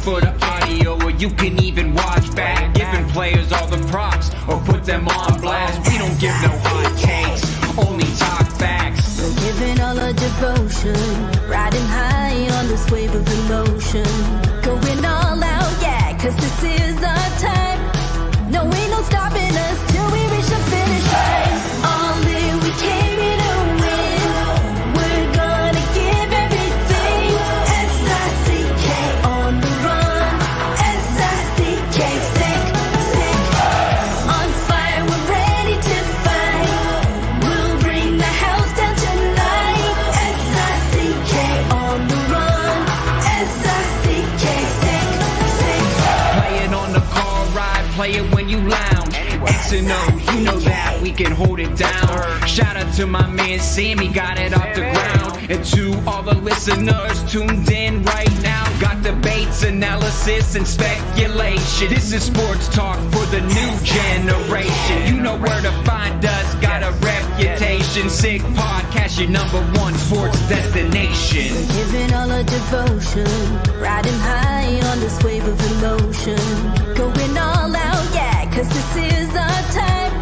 for the audio, or you can even watch back. Giving players all the props, or put them on blast. We don't give no hot takes, only talk facts. We're giving all our devotion, riding high on this wave of emotion. Going all out, yeah, cause this is our time. No, ain't no stopping us till we reach the finish line. All in, we came here to win. We're gonna give everything. S-I-C-K on the run. S-I-C-K, sick, sick. On fire, we're ready to fight. We'll bring the house down tonight. S-I-C-K on the run. S-I-C-K, sick, sick. Playing on the car ride, play it when you lounge. X and O, you know that we can hold it down. Shout out to my man Sammy, got it off the ground. And to all the listeners tuned in right now, got debates, analysis, and speculation. This is sports talk for the new generation. You know where to find us, got a reputation. Sick podcast, your #1 sports destination. Giving all our devotion, riding high on this wave of emotion. Going all out, yeah, cause this is our time.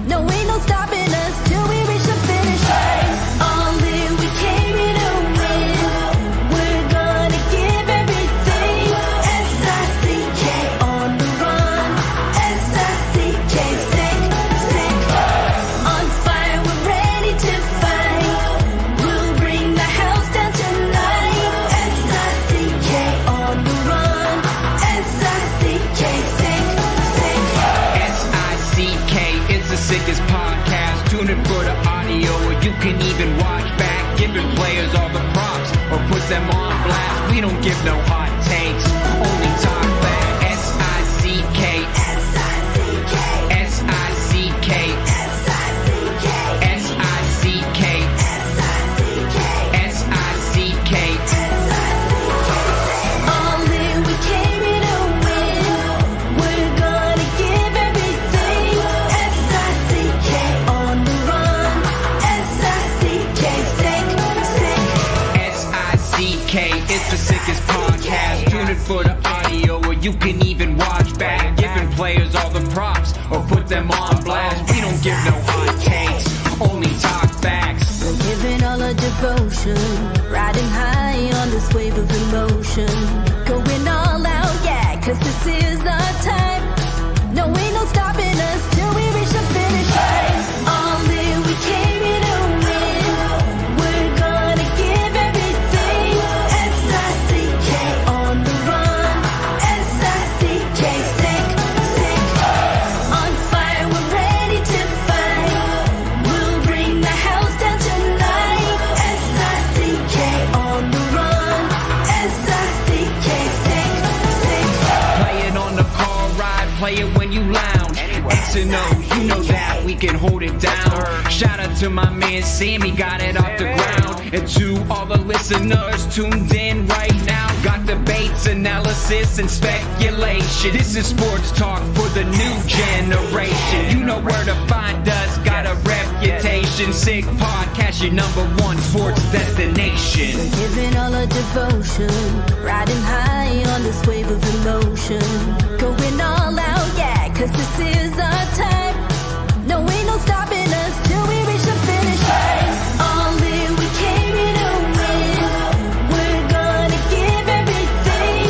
No, ain't no stopping us till we reach the finish line. All in, we came here to win. We're gonna give everything. S-I-C-K on the run. S-I-C-K, sick, sick. On fire, we're ready to fight. We'll bring the house down tonight. S-I-C-K on the run. S-I-C-K, sick, sick. S-I-C-K is the sickest podcast. Tune in for the audio, or you can even watch back. Giving players all the props, or put them on blast. We don't give no hot takes, only talk back. S-I-C-K, S-I-C-K, S-I-C-K, S-I-C-K, S-I-C-K, S-I-C-K, S-I-C-K. All in, we came here to win. We're gonna give everything. S-I-C-K on the run. S-I-C-K, sick, sick. S-I-C-K is the sickest podcast. Tune in for the audio, or you can even watch back. Giving players all the props, or put them on blast. We don't give no hot takes, only talk facts. We're giving all our devotion, riding high on this wave of emotion. Going all out, yeah, cause this is our time. No, ain't no stopping us till we reach the finish line. All in, we came here to win. We're gonna give everything. S-I-C-K on the run. S-I-C-K, sick, sick. On fire, we're ready to fight. We'll bring the house down tonight. S-I-C-K on the run. S-I-C-K, sick, sick. Playing on the car ride, play it when you lounge. X and O, you know that we can hold it down. Shout out to my man Sammy, got it off the ground. And to all the listeners tuned in right now, got debates, analysis, and speculation. This is sports talk for the new generation. You know where to find us, got a reputation. Sick podcast, your #1 sports destination. Giving all our devotion, riding high on this wave of emotion. Going all out, yeah, cause this is our time. No, ain't no stopping us till we reach the finish line. All in, we came here to win. We're gonna give everything.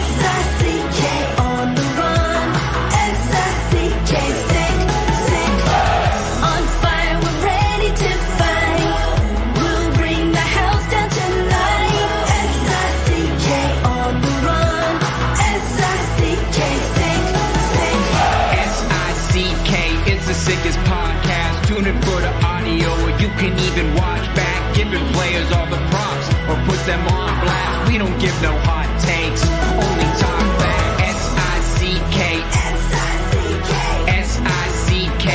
S-I-C-K on the run. S-I-C-K, sick, sick. On fire, we're ready to fight. We'll bring the house down tonight. S-I-C-K on the run. S-I-C-K, sick, sick. S-I-C-K is the sickest podcast. Tune in for the audio, or you can even watch back. Giving players all the props, or put them on blast. We don't give no hot takes, only talk back. S-I-C-K, S-I-C-K, S-I-C-K,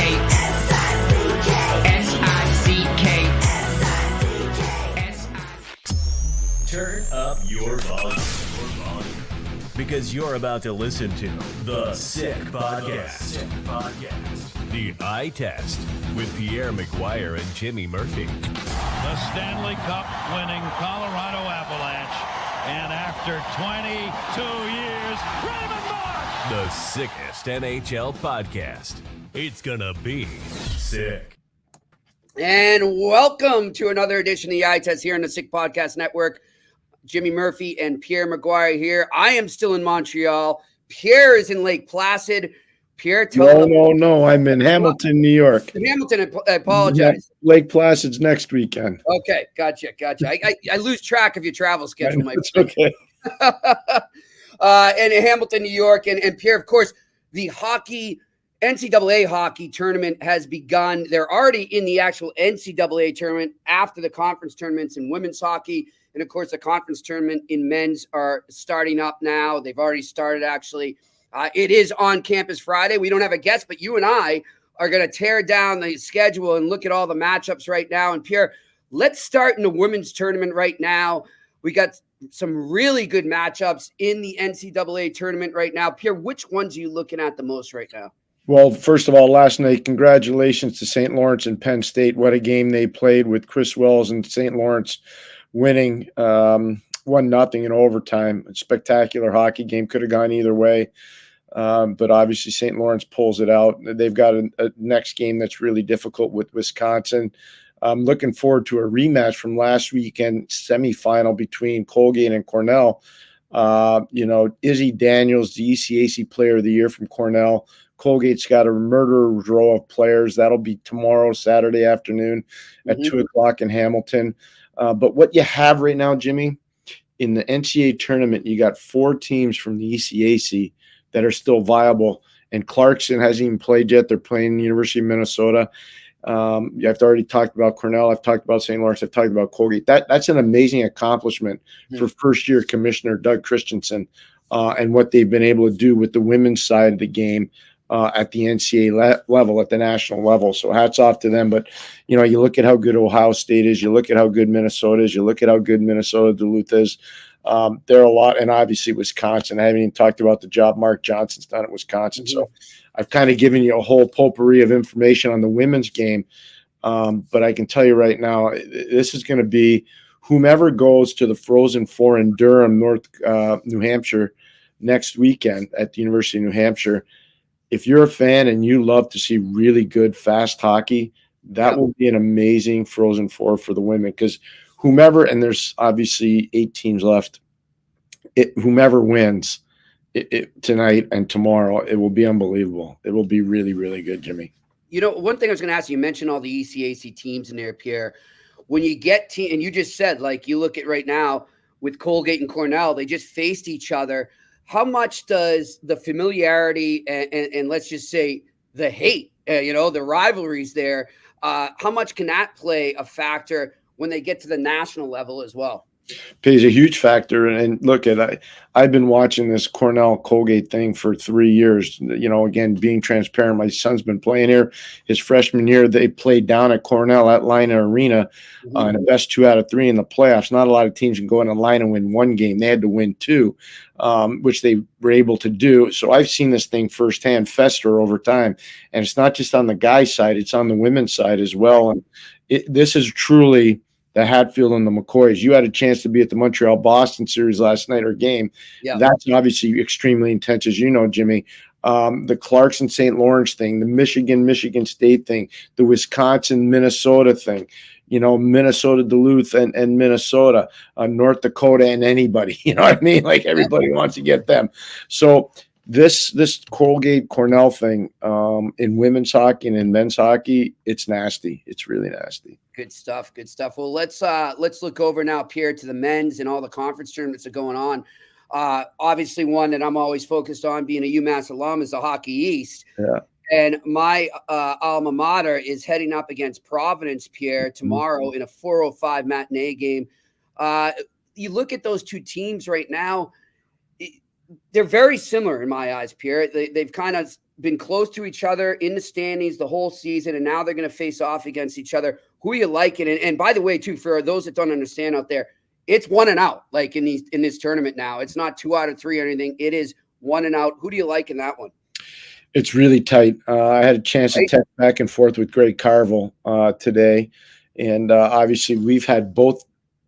S-I-C-K, S-I-C-K, S-I-C-K. Turn up your volume. Because you're about to listen to The Sick Podcast. The Eye Test with Pierre, McGuire, and Jimmy Murphy. The Stanley Cup winning Colorado Avalanche and After 22 years, Raymond Mark! The sickest NHL podcast. It's gonna be sick. And welcome to another edition of the Eye Test here on the Sick Podcast Network. Jimmy Murphy and Pierre McGuire here. I am still in Montreal. Pierre is in Lake Placid. Pierre, No. I'm in Hamilton, New York. Hamilton, I apologize. Lake Placid's next weekend. Okay, gotcha. I lose track of your travel schedule, my It's okay. And in Hamilton, New York. And Pierre, of course, the NCAA hockey tournament has begun. They're already in the actual NCAA tournament after the conference tournaments in women's hockey. And, of course, the conference tournament in men's are starting up now. They've already started, actually. It is on campus Friday. We don't have a guest, but you and I are going to tear down the schedule and look at all the matchups right now. And, Pierre, let's start in the women's tournament right now. We got some really good matchups in the NCAA tournament right now. Pierre, which ones are you looking at the most right now? Well, first of all, last night, congratulations to St. Lawrence and Penn State. What a game they played with Chris Wells and St. Lawrence winning 1-0 in overtime. A spectacular hockey game. Could have gone either way. But obviously St. Lawrence pulls it out. They've got a next game that's really difficult with Wisconsin. I'm looking forward to a rematch from last weekend semifinal between Colgate and Cornell. Izzy Daniels, the ECAC Player of the Year from Cornell. Colgate's got a murderer's row of players. That'll be tomorrow, Saturday afternoon at 2 o'clock in Hamilton. But what you have right now, Jimmy, in the NCAA tournament, you got 4 teams from the ECAC that are still viable. And Clarkson hasn't even played yet. They're playing the University of Minnesota. I've already talked about Cornell. I've talked about St. Lawrence. I've talked about Colgate. That's an amazing accomplishment for first-year commissioner Doug Christensen and what they've been able to do with the women's side of the game at the NCAA level, at the national level. So hats off to them. But, you look at how good Ohio State is. You look at how good Minnesota is. You look at how good Minnesota Duluth is. There are a lot, and obviously Wisconsin. I haven't even talked about the job Mark Johnson's done at Wisconsin. So I've kind of given you a whole potpourri of information on the women's game. But I can tell you right now, this is going to be whomever goes to the Frozen Four in Durham, New Hampshire next weekend at the University of New Hampshire. If you're a fan and you love to see really good, fast hockey, that will be an amazing Frozen Four for the women, because whomever, and there's obviously 8 teams left, whomever wins tonight and tomorrow, it will be unbelievable. It will be really, really good, Jimmy. One thing I was going to ask you mentioned all the ECAC teams in there, Pierre. When you get and you just said, like, you look at right now with Colgate and Cornell, they just faced each other. How much does the familiarity and let's just say the hate, the rivalries there, how much can that play a factor when they get to the national level as well? Plays a huge factor. And look I've been watching this Cornell Colgate thing for 3 years. Again, being transparent, my son's been playing here. His freshman year, they played down at Cornell at Lina Arena in the best 2 out of 3 in the playoffs. Not a lot of teams can go in a line and win 1 game. They had to win 2, which they were able to do. So I've seen this thing firsthand fester over time. And it's not just on the guys' side, it's on the women's side as well. And this is truly the Hatfield and the McCoys. You had a chance to be at the Montreal-Boston series last night, or game. Yeah. That's obviously extremely intense, as you know, Jimmy. The Clarkson-St. Lawrence thing, the Michigan State thing, the Wisconsin-Minnesota thing, Minnesota-Duluth and Minnesota, North Dakota and anybody. You know what I mean? Like, everybody wants to get them. So this Colgate-Cornell thing in women's hockey and in men's hockey, it's nasty. It's really nasty. Good stuff. Well, let's look over now, Pierre, to the men's and all the conference tournaments that are going on. Obviously, one that I'm always focused on, being a UMass alum, is the Hockey East. Yeah. And my alma mater is heading up against Providence, Pierre, tomorrow in a 4:05 matinee game. You look at those two teams right now, they're very similar in my eyes, Pierre. They've kind of been close to each other in the standings the whole season, and now they're going to face off against each other. Who are you liking? And by the way, too, for those that don't understand out there, it's 1 and out, like in this tournament now. It's not 2 out of 3 or anything. It is 1 and out. Who do you like in that one? It's really tight. I had a chance to text back and forth with Greg Carville today, and obviously we've had both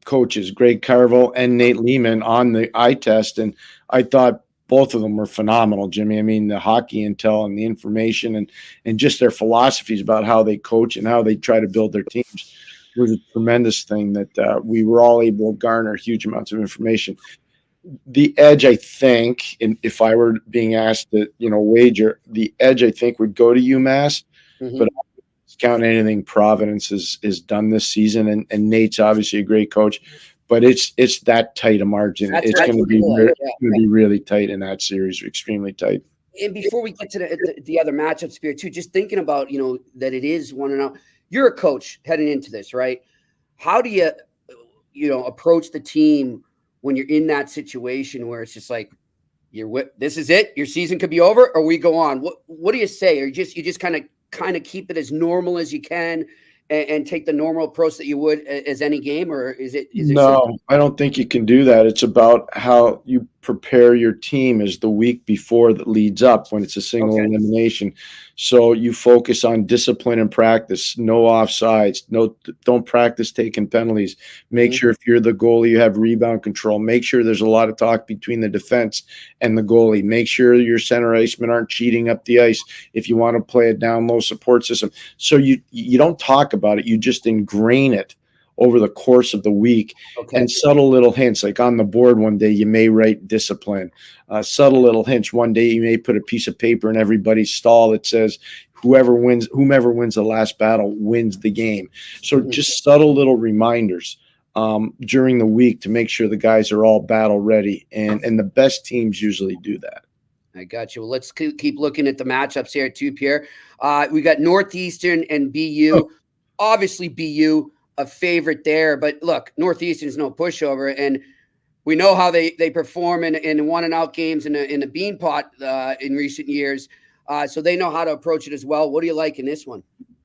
coaches, Greg Carville and Nate Lehman, on the eye test, and I thought both of them were phenomenal, Jimmy. I mean, the hockey intel and the information and just their philosophies about how they coach and how they try to build their teams was a tremendous thing that we were all able to garner huge amounts of information. The edge, I think, and if I were being asked to, wager, the edge I think would go to UMass, but count anything Providence is done this season, and Nate's obviously a great coach, but it's that tight a margin. It's going to be really tight in that series, extremely tight. And before we get to the other matchups here too, just thinking about that it is 1-0. You're a coach heading into this, right? How do you approach the team when you're in that situation where it's just like this is it, your season could be over, or we go on? What do you say? Or you just kind of keep it as normal as you can and take the normal approach that you would as any game, or is it? No, I don't think you can do that. It's about how you prepare your team as the week before that leads up when it's a single elimination. So you focus on discipline and practice, no offsides, don't practice taking penalties. Make sure if you're the goalie, you have rebound control. Make sure there's a lot of talk between the defense and the goalie. Make sure your center icemen aren't cheating up the ice if you want to play a down low support system. So you don't talk about it, you just ingrain it over the course of the week. And subtle little hints, like on the board one day you may write discipline. Subtle little hints, one day you may put a piece of paper in everybody's stall that says whomever wins the last battle wins the game. So just subtle little reminders during the week to make sure the guys are all battle ready, and the best teams usually do that. I got you. Well, let's keep looking at the matchups here too, Pierre. We got Northeastern and BU. Obviously BU a favorite there, but look, Northeastern's no pushover, and we know how they perform in one and out games in the bean pot in recent years. So they know how to approach it as well. What do you like in this one?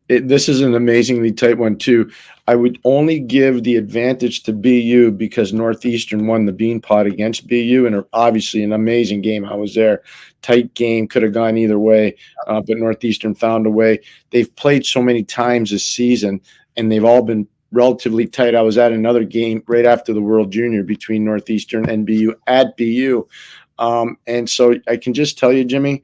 This is an amazingly tight one too. I would only give the advantage to BU because Northeastern won the bean pot against BU, and obviously an amazing game. I was there. Tight game, could have gone either way, but Northeastern found a way. They've played so many times this season, and they've all been relatively tight. I was at another game right after the World Junior between Northeastern and BU at BU. And so I can just tell you, Jimmy,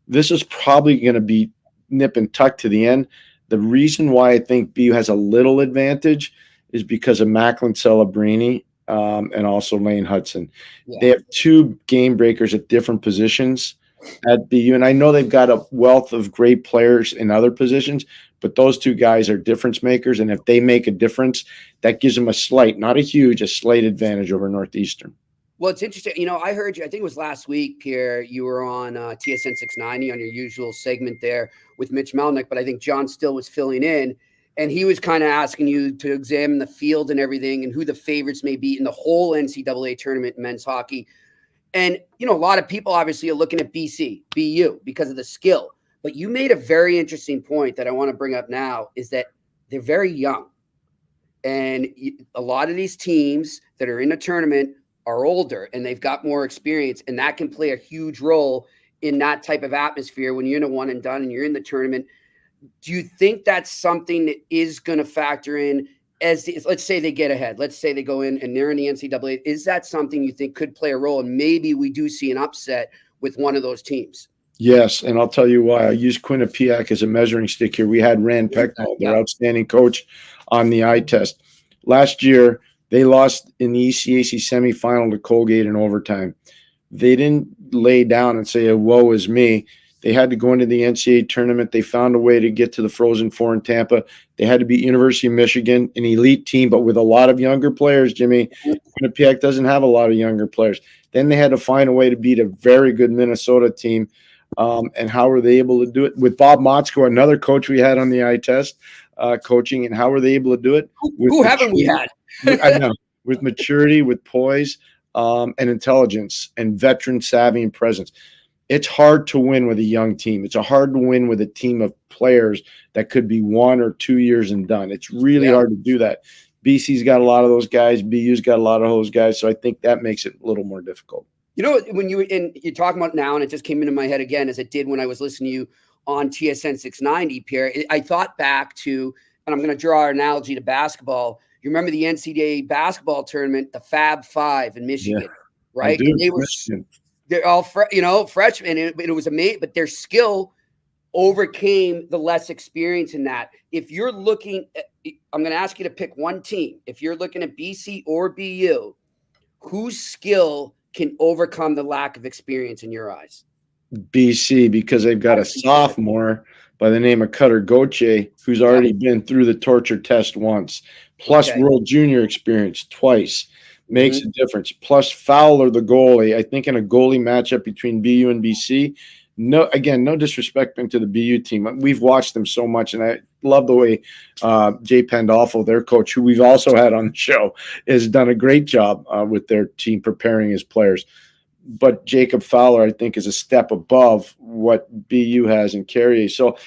this is probably going to be nip and tuck to the end. The reason why I think BU has a little advantage is because of Macklin Celebrini and also Lane Hudson. Yeah. They have two game breakers at different positions at BU, and I know they've got a wealth of great players in other positions, but those two guys are difference makers, and if they make a difference, that gives them a slight, not a huge, a slight advantage over Northeastern. Well, it's interesting. I heard you, I think it was last week, Pierre, you were on TSN 690 on your usual segment there with Mitch Melnick, but I think John Still was filling in, and he was kind of asking you to examine the field and everything and who the favorites may be in the whole NCAA tournament in men's hockey. And, a lot of people obviously are looking at BU because of the skill. But you made a very interesting point that I want to bring up now, is that they're very young. And a lot of these teams that are in a tournament are older and they've got more experience. And that can play a huge role in that type of atmosphere when you're in a one and done and you're in the tournament. Do you think that's something that is going to factor in let's say they get ahead, let's say they go in and they're in the NCAA? Is that something you think could play a role? And maybe we do see an upset with one of those teams. Yes, and I'll tell you why. I use Quinnipiac as a measuring stick here. We had Rand Pecknold, their outstanding coach, on the eye test. Last year, they lost in the ECAC semifinal to Colgate in overtime. They didn't lay down and say, woe is me. They had to go into the NCAA tournament. They found a way to get to the Frozen Four in Tampa. They had to beat University of Michigan, an elite team, but with a lot of younger players, Jimmy. Quinnipiac doesn't have a lot of younger players. Then they had to find a way to beat a very good Minnesota team. And how were they able to do it? With Bob Motzko, another coach we had on the eye test coaching, and how were they able to do it? Who haven't we had? I know. With maturity, with poise, and intelligence, and veteran savvy and presence. It's hard to win with a young team. It's hard to win with a team of players that could be 1 or 2 years and done. It's really hard to do that. BC's got a lot of those guys. BU's got a lot of those guys. So I think that makes it a little more difficult. When you're talking about now, and it just came into my head again, as it did when I was listening to you on TSN 690, Pierre, I thought back to, and I'm going to draw our analogy to basketball, You remember the NCAA basketball tournament, the Fab Five in Michigan, Yeah, right? And they were, they're all freshmen, and it was amazing, but their skill overcame the less experience in that. If you're looking at, I'm going to ask you to pick one team. If you're looking at BC or BU, whose skill can overcome the lack of experience in your eyes? BC, because they've got a sophomore by the name of Cutter Gauthier, who's already been through the torture test once, plus World Junior experience twice. Makes a difference. Plus Fowler, the goalie. I think in a goalie matchup between BU and BC, no disrespect to the BU team. We've watched them so much, and I love the way Jay Pandolfo, their coach, who we've also had on the show, has done a great job with their team preparing his players. But Jacob Fowler, I think, is a step above what BU has in Carrier. So,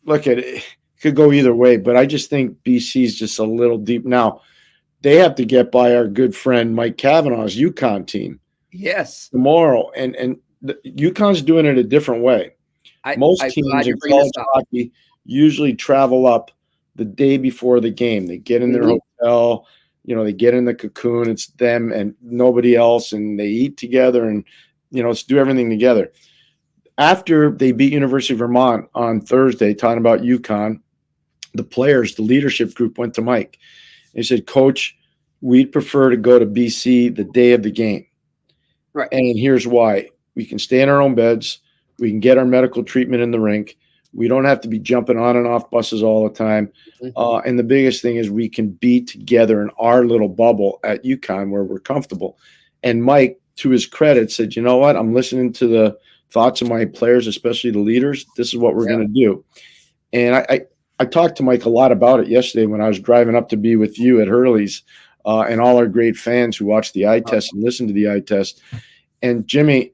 look at it. Could go either way, but I just think BC is just a little deep. Now, they have to get by our good friend Mike Kavanaugh's UConn team. Yes. Tomorrow. And UConn's doing it a different way. Most teams in college hockey usually travel up the day before the game. They get in their hotel, they get in the cocoon. It's them and nobody else, and they eat together and, let's do everything together. After they beat University of Vermont on Thursday, talking about UConn, the players, the leadership group went to Mike. They said, Coach, we'd prefer to go to BC the day of the game. Right. And here's why. We can stay in our own beds. We can get our medical treatment in the rink. We don't have to be jumping on and off buses all the time. And the biggest thing is we can be together in our little bubble at UConn where we're comfortable. And Mike, to his credit, said, you know what? I'm listening to the thoughts of my players, especially the leaders. This is what we're going to do. And I talked to Mike a lot about it yesterday when I was driving up to be with you at Hurley's and all our great fans who watched the eye test and listened to the eye test. And Jimmy,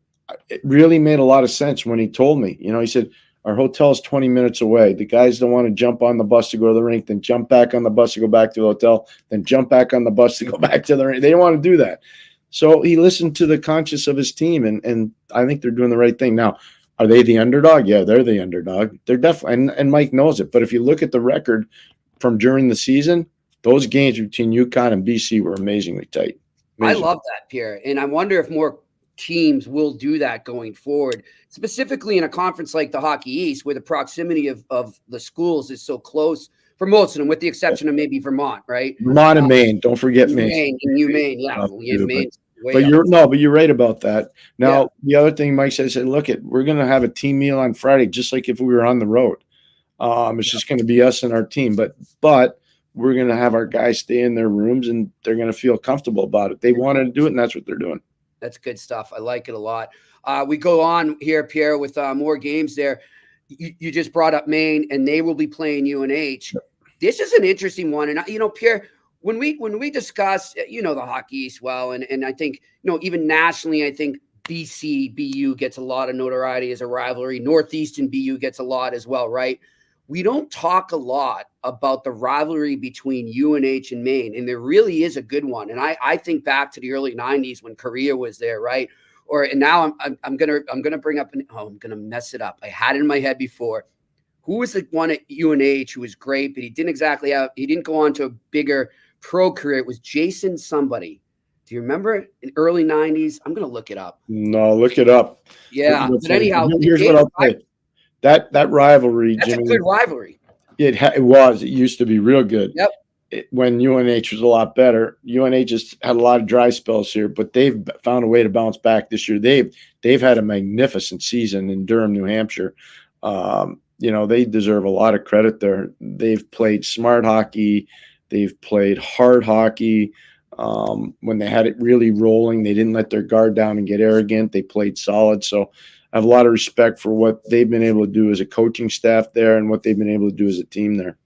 it really made a lot of sense when he told me. He said, our hotel is 20 minutes away. The guys don't want to jump on the bus to go to the rink, then jump back on the bus to go back to the hotel, then jump back on the bus to go back to the rink. They don't want to do that. So he listened to the conscience of his team, and I think they're doing the right thing. Now, are they the underdog? Yeah, they're the underdog. They're definitely, and Mike knows it. But if you look at the record from during the season, those games between UConn and BC were amazingly tight. I love that, Pierre. And I wonder if more teams will do that going forward, specifically in a conference like the Hockey East, where the proximity of the schools is so close for most of them, with the exception of maybe Vermont, right? Vermont and Maine. Don't forget Maine. Maine, yeah. But you're right about that. Now, the other thing Mike said, look, we're going to have a team meal on Friday, just like if we were on the road. It's just going to be us and our team, but we're going to have our guys stay in their rooms and they're going to feel comfortable about it. They wanted to do it, and that's what they're doing. That's good stuff. I like it a lot. We go on here, Pierre, with more games there. You just brought up Maine, and they will be playing UNH. This is an interesting one. And, Pierre, when we discuss, the Hockey East well, and I think, even nationally, I think BC, BU gets a lot of notoriety as a rivalry. Northeast and BU gets a lot as well, right? We don't talk a lot about the rivalry between UNH and Maine, and there really is a good one. And I think back to the early 90s when Korea was there, right? And now I'm gonna bring up I'm gonna mess it up. I had it in my head before. Who was the one at UNH who was great, but he didn't go on to a bigger pro career? It was Jason somebody. Do you remember in early 90s? I'm gonna look it up. No, look it up. Yeah, but anyhow, here's what I'll say. That rivalry, that's Jimmy, a good rivalry. It was. It used to be real good. Yep. When UNH was a lot better. UNH just had a lot of dry spells here, but they've found a way to bounce back this year. They've had a magnificent season in Durham, New Hampshire. They deserve a lot of credit there. They've played smart hockey. They've played hard hockey. When they had it really rolling, they didn't let their guard down and get arrogant. They played solid. So I have a lot of respect for what they've been able to do as a coaching staff there and what they've been able to do as a team there.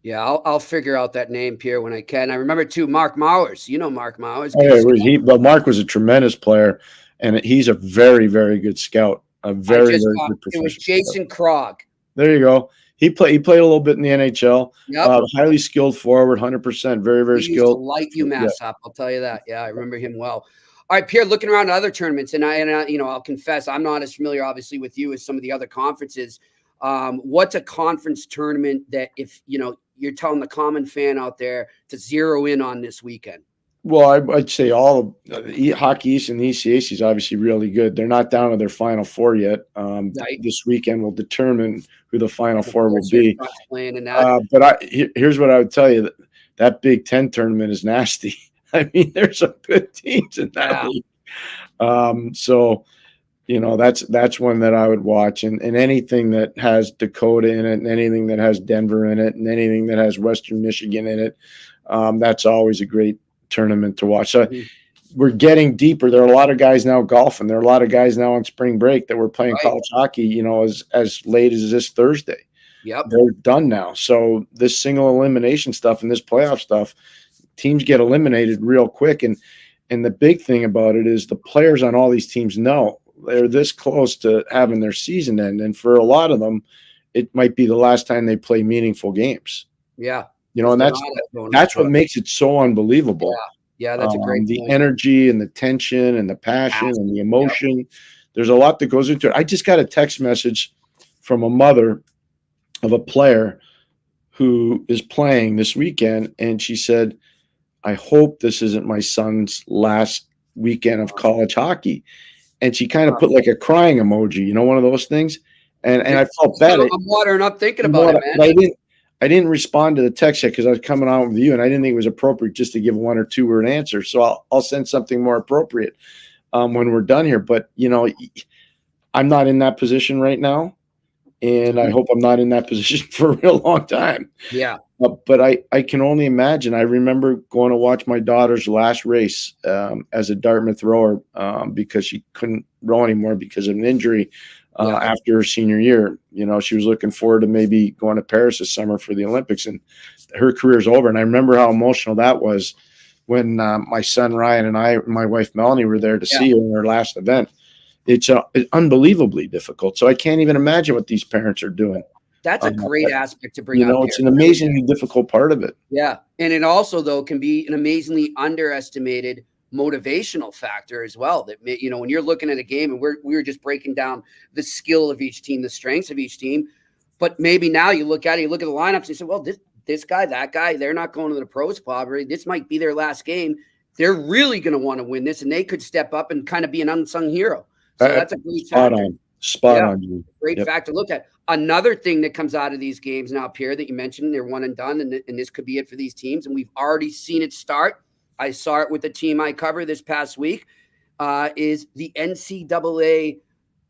Yeah, I'll figure out that name, Pierre, when I can. I remember, too, Mark Mowers. Mark Mowers. Mark was a tremendous player, and he's a very, very good scout. A very, very good professional. It was Jason Krog. There you go. He played a little bit in the NHL. Yep. Highly skilled forward, 100%, very, very skilled. Light UMass up, I'll tell you that. Yeah, I remember him well. All right, Pierre, looking around at other tournaments, and I'll confess, I'm not as familiar, obviously, with you as some of the other conferences. What's a conference tournament that if, you're telling the common fan out there to zero in on this weekend? Well, I'd say all of Hockey East and the ECAC is obviously really good. They're not down to their Final Four yet. Right. This weekend will determine who the Final Four will be. Playing in that. But here's what I would tell you: that Big Ten tournament is nasty. I mean, there's some good teams in that league. So, that's one that I would watch, and anything that has Dakota in it, and anything that has Denver in it, and anything that has Western Michigan in it, that's always a great tournament to watch. So we're getting deeper. There are a lot of guys now golfing. There are a lot of guys now on spring break that were playing college hockey, as late as this Thursday. Yep. They're done now. So this single elimination stuff and this playoff stuff, teams get eliminated real quick. And the big thing about it is the players on all these teams know they're this close to having their season end. And for a lot of them, it might be the last time they play meaningful games. Yeah. And that's what makes it so unbelievable. Yeah, that's a great the point. energy and the tension and the passion and the emotion. Yep. There's a lot that goes into it. I just got a text message from a mother of a player who is playing this weekend, and she said, I hope this isn't my son's last weekend of college hockey. And she kind of put like a crying emoji, one of those things. And I felt bad. I'm watering up thinking about it, man. I didn't respond to the text yet because I was coming on with you, and I didn't think it was appropriate just to give one or two word answer. So I'll send something more appropriate when we're done here. But I'm not in that position right now, and I hope I'm not in that position for a real long time. Yeah. But I can only imagine. I remember going to watch my daughter's last race as a Dartmouth rower because she couldn't row anymore because of an injury. After her senior year, she was looking forward to maybe going to Paris this summer for the Olympics, and her career's over. And I remember how emotional that was when my son Ryan and my wife Melanie were there to see her in her last event. It's unbelievably difficult. So I can't even imagine what these parents are doing. That's a great aspect to bring up. It's an amazingly difficult part of it. Yeah. And it also, though, can be an amazingly underestimated motivational factor as well. That, when you're looking at a game, and we were just breaking down the skill of each team, the strengths of each team, but maybe now you look at the lineups and you say, well, this guy, that guy, they're not going to the pros probably. This might be their last game. They're really going to want to win this, and they could step up and kind of be an unsung hero. So that's a great factor. Spot on. Great factor to look at. Another thing that comes out of these games now, Pierre, that you mentioned, they're one and done, and this could be it for these teams, and we've already seen it start. I saw it with the team I cover this past week, is the NCAA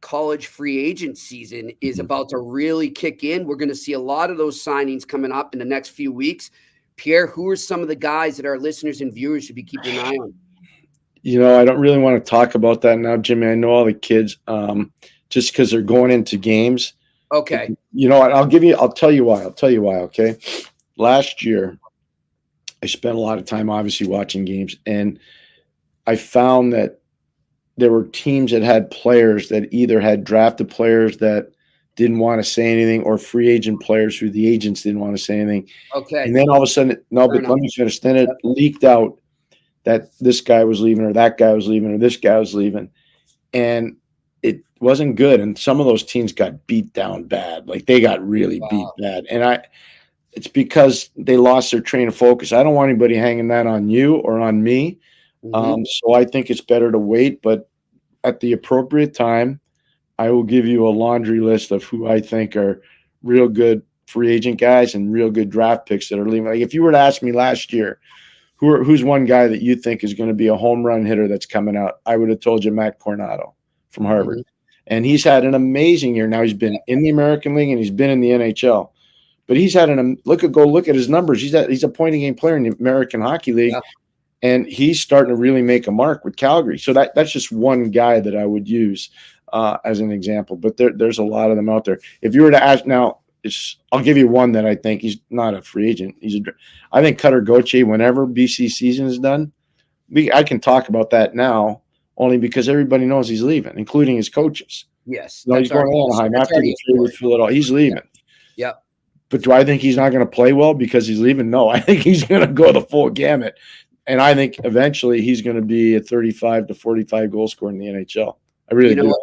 college free agent season is about to really kick in. We're going to see a lot of those signings coming up in the next few weeks. Pierre, who are some of the guys that our listeners and viewers should be keeping an eye on? I don't really want to talk about that now, Jimmy. I know all the kids just because they're going into games. Okay. I'll tell you why. Okay. Last year, I spent a lot of time obviously watching games, and I found that there were teams that had players that either had drafted players that didn't want to say anything, or free agent players who the agents didn't want to say anything. Okay. And then all of a sudden, let me finish. Then it leaked out that this guy was leaving, or that guy was leaving, or this guy was leaving. And it wasn't good. And some of those teams got beat down bad. Like they got really beat bad. And it's because they lost their train of focus. I don't want anybody hanging that on you or on me. So I think it's better to wait. But at the appropriate time, I will give you a laundry list of who I think are real good free agent guys and real good draft picks that are leaving. Like if you were to ask me last year, who's one guy that you think is going to be a home run hitter that's coming out, I would have told you Matt Coronado from Harvard. And he's had an amazing year. Now he's been in the American League and he's been in the NHL. But he's had go look at his numbers. He's a point a game player in the American Hockey League, and he's starting to really make a mark with Calgary. So that's just one guy that I would use as an example. But there's a lot of them out there. If you were to ask now, I'll give you one that I think he's not a free agent. I think Cutter Gauthier, whenever BC season is done, I can talk about that now only because everybody knows he's leaving, including his coaches. Yes, he's going to Anaheim after the trade with Philadelphia. He's leaving. Yeah. But do I think he's not going to play well because he's leaving? No, I think he's going to go the full gamut. And I think eventually he's going to be a 35 to 45 goal scorer in the NHL. I really do.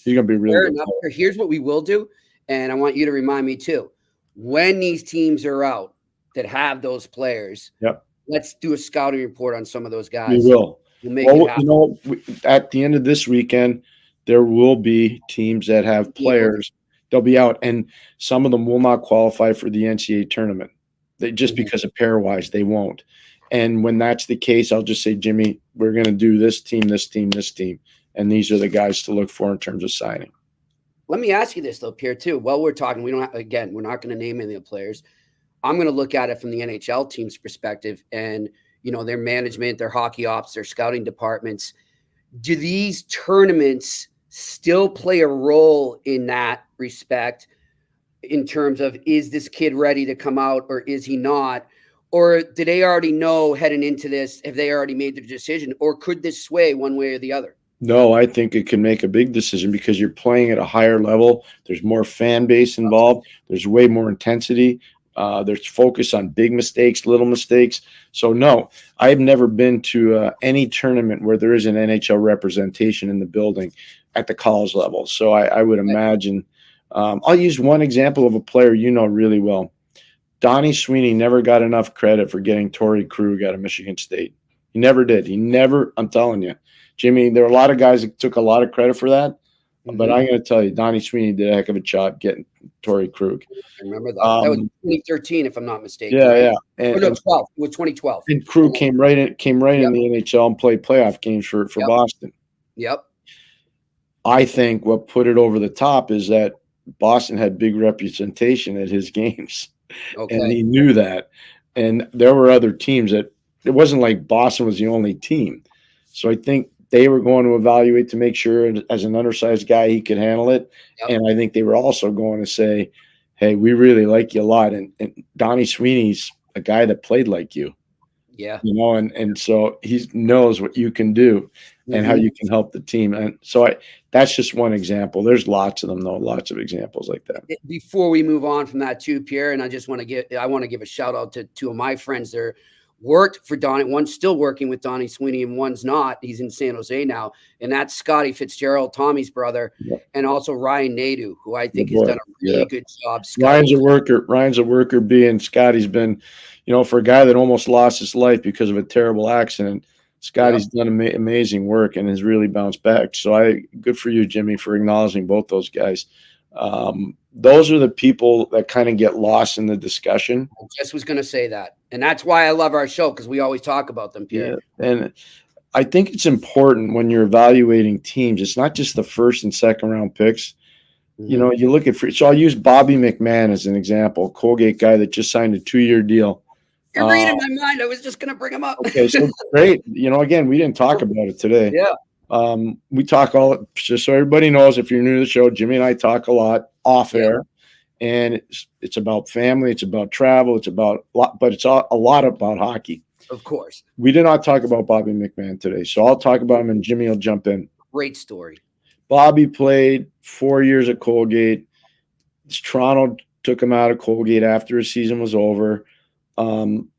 He's going to be really good. Here's what we will do, and I want you to remind me too. When these teams are out, that have those players. Yep. Let's do a scouting report on some of those guys. We will. We'll make it happen. At the end of this weekend, there will be teams that have players. They'll be out, and some of them will not qualify for the NCAA tournament. Just because of pair-wise, they won't. And when that's the case, I'll just say, Jimmy, we're going to do this team, this team, this team. And these are the guys to look for in terms of signing. Let me ask you this, though, Pierre, too. While we're talking, we're not going to name any of the players. I'm going to look at it from the NHL team's perspective and, their management, their hockey ops, their scouting departments. Do these tournaments still play a role in that respect in terms of, is this kid ready to come out or is he not? Or do they already know heading into this? Have they already made their decision? Or could this sway one way or the other? No, I think it can make a big decision because you're playing at a higher level. There's more fan base involved. There's way more intensity. There's focus on big mistakes, little mistakes. So, no, I've never been to any tournament where there is an NHL representation in the building at the college level. So I would imagine I'll use one example of a player really well. Donnie Sweeney never got enough credit for getting Torrey Krug out of Michigan State. He never did. I'm telling you. Jimmy, there are a lot of guys that took a lot of credit for that, but I'm going to tell you, Donnie Sweeney did a heck of a job getting Torrey Krug. I remember that. That was 2013, if I'm not mistaken. Yeah, right? yeah. And, no, 12. It was 2012. And Krug came right in the NHL and played playoff games for Boston. Yep. I think what put it over the top is that Boston had big representation at his games, and he knew that. And there were other teams that it wasn't like Boston was the only team. So I think they were going to evaluate to make sure as an undersized guy he could handle it. Yep. And I think they were also going to say, hey, we really like you a lot. And Donnie Sweeney's a guy that played like you. Yeah. And so he knows what you can do and how you can help the team. And so that's just one example. There's lots of them, though, lots of examples like that. Before we move on from that too, Pierre, and I want to give a shout out to two of my friends there. Worked for Donnie. One's still working with Donnie Sweeney and one's not. He's in San Jose now. And that's Scotty Fitzgerald, Tommy's brother, and also Ryan Nadeau, who I think has done a really good job. Ryan's a worker being Scotty's been, for a guy that almost lost his life because of a terrible accident, Scotty's done amazing work and has really bounced back. So good for you, Jimmy, for acknowledging both those guys. Those are the people that kind of get lost in the discussion. I just was going to say that. And that's why I love our show, because we always talk about them, Pierre. Yeah. And I think it's important when you're evaluating teams. It's not just the first and second round picks. You look at so I'll use Bobby McMahon as an example, Colgate guy that just signed a 2-year deal. You're reading my mind. I was just going to bring him up. Okay, so great. Again, we didn't talk about it today. Yeah. We talk just so everybody knows, if you're new to the show, Jimmy and I talk a lot off air, and it's about family, it's about travel, but it's a lot about hockey. Of course. We did not talk about Bobby McMahon today, so I'll talk about him and Jimmy will jump in. Great story. Bobby played 4 years at Colgate. Toronto took him out of Colgate after his season was over.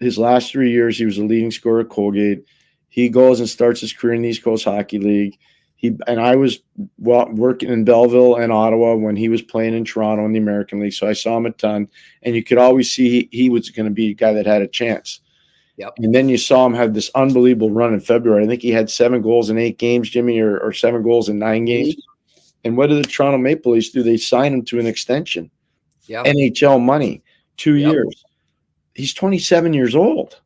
His last 3 years, he was a leading scorer at Colgate. He goes and starts his career in the East Coast Hockey League. I was working in Belleville and Ottawa when he was playing in Toronto in the American League, so I saw him a ton. And you could always see he was going to be a guy that had a chance. Yep. And then you saw him have this unbelievable run in February. I think he had 7 goals in 8 games, Jimmy, or 7 goals in 9 games. And what did the Toronto Maple Leafs do? They signed him to an extension. Yep. NHL money, 2 years. He's 27 years old.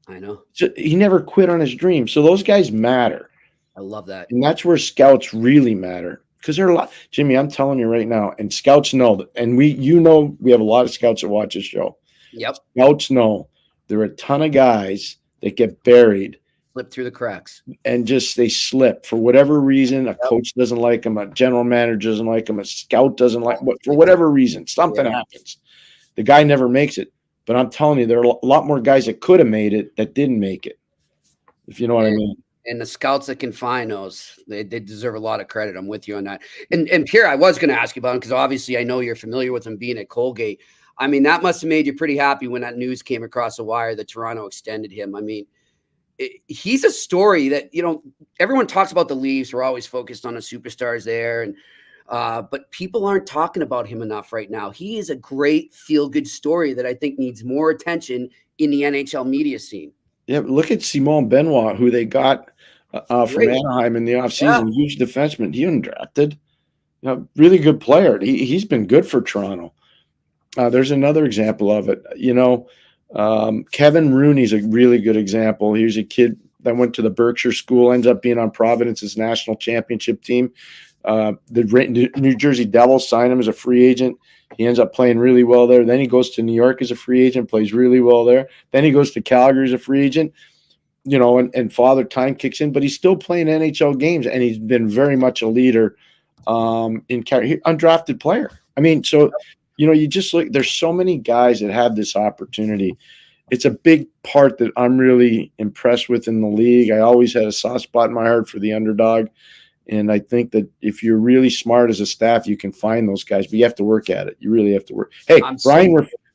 I know. So he never quit on his dream. So those guys matter. I love that. And that's where scouts really matter. Because there are a lot. Jimmy, I'm telling you right now, and scouts know that. And we have a lot of scouts that watch this show. Yep. Scouts know there are a ton of guys that get buried. Slip through the cracks. And they slip for whatever reason. A coach doesn't like them. A general manager doesn't like them. A scout doesn't like them. For whatever reason, something happens. The guy never makes it. But I'm telling you, there are a lot more guys that could have made it that didn't make it, if you know what I mean. And the scouts that can find those, they deserve a lot of credit. I'm with you on that. And Pierre, I was going to ask you about him because obviously I know you're familiar with him being at Colgate. I mean, that must have made you pretty happy when that news came across the wire that Toronto extended him. I mean, he's a story that, everyone talks about the Leafs. We're always focused on the superstars there. And But people aren't talking about him enough right now. He is a great feel-good story that I think needs more attention in the NHL media scene. Yeah, but look at Simon Benoit, who they got from Great. Anaheim in the offseason. Huge defenseman. He undrafted. Really good player. He's been good for Toronto. There's another example of it. Kevin Rooney's a really good example. He was a kid that went to the Berkshire School, ends up being on Providence's national championship team. The New Jersey Devils signed him as a free agent. He ends up playing really well there. Then he goes to New York as a free agent, plays really well there. Then he goes to Calgary as a free agent, and Father Time kicks in, but he's still playing NHL games, and he's been very much a leader in Calgary. Undrafted player. I mean, so, you just look, there's so many guys that have this opportunity. It's a big part that I'm really impressed with in the league. I always had a soft spot in my heart for the underdog. And I think that if you're really smart as a staff, you can find those guys, but you have to work at it. You really have to work. Hey,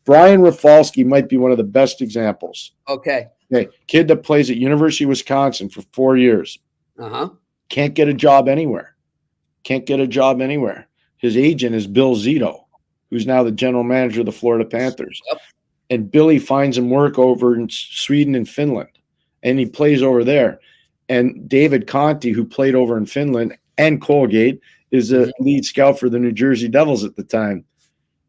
Brian Rafalski might be one of the best examples. Okay. Kid that plays at University of Wisconsin for 4 years. Can't get a job anywhere. His agent is Bill Zito, who's now the general manager of the Florida Panthers. Yep. And Billy finds him work over in Sweden and Finland, and he plays over there. And David Conti, who played over in Finland, and Colgate, is a lead scout for the New Jersey Devils at the time.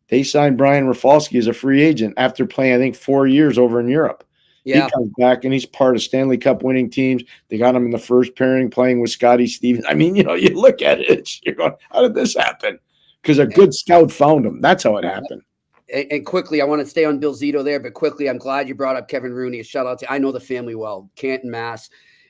They signed Brian Rafalski as a free agent after playing, I think, 4 years over in Europe. Yeah. He comes back, and he's part of Stanley Cup winning teams. They got him in the first pairing playing with Scotty Stevens. I mean, you look at it, you're going, how did this happen? Because a good scout found him. That's how it happened. And quickly, I want to stay on Bill Zito there, but quickly, I'm glad you brought up Kevin Rooney. A shout out to, I know the family well, Canton, Mass.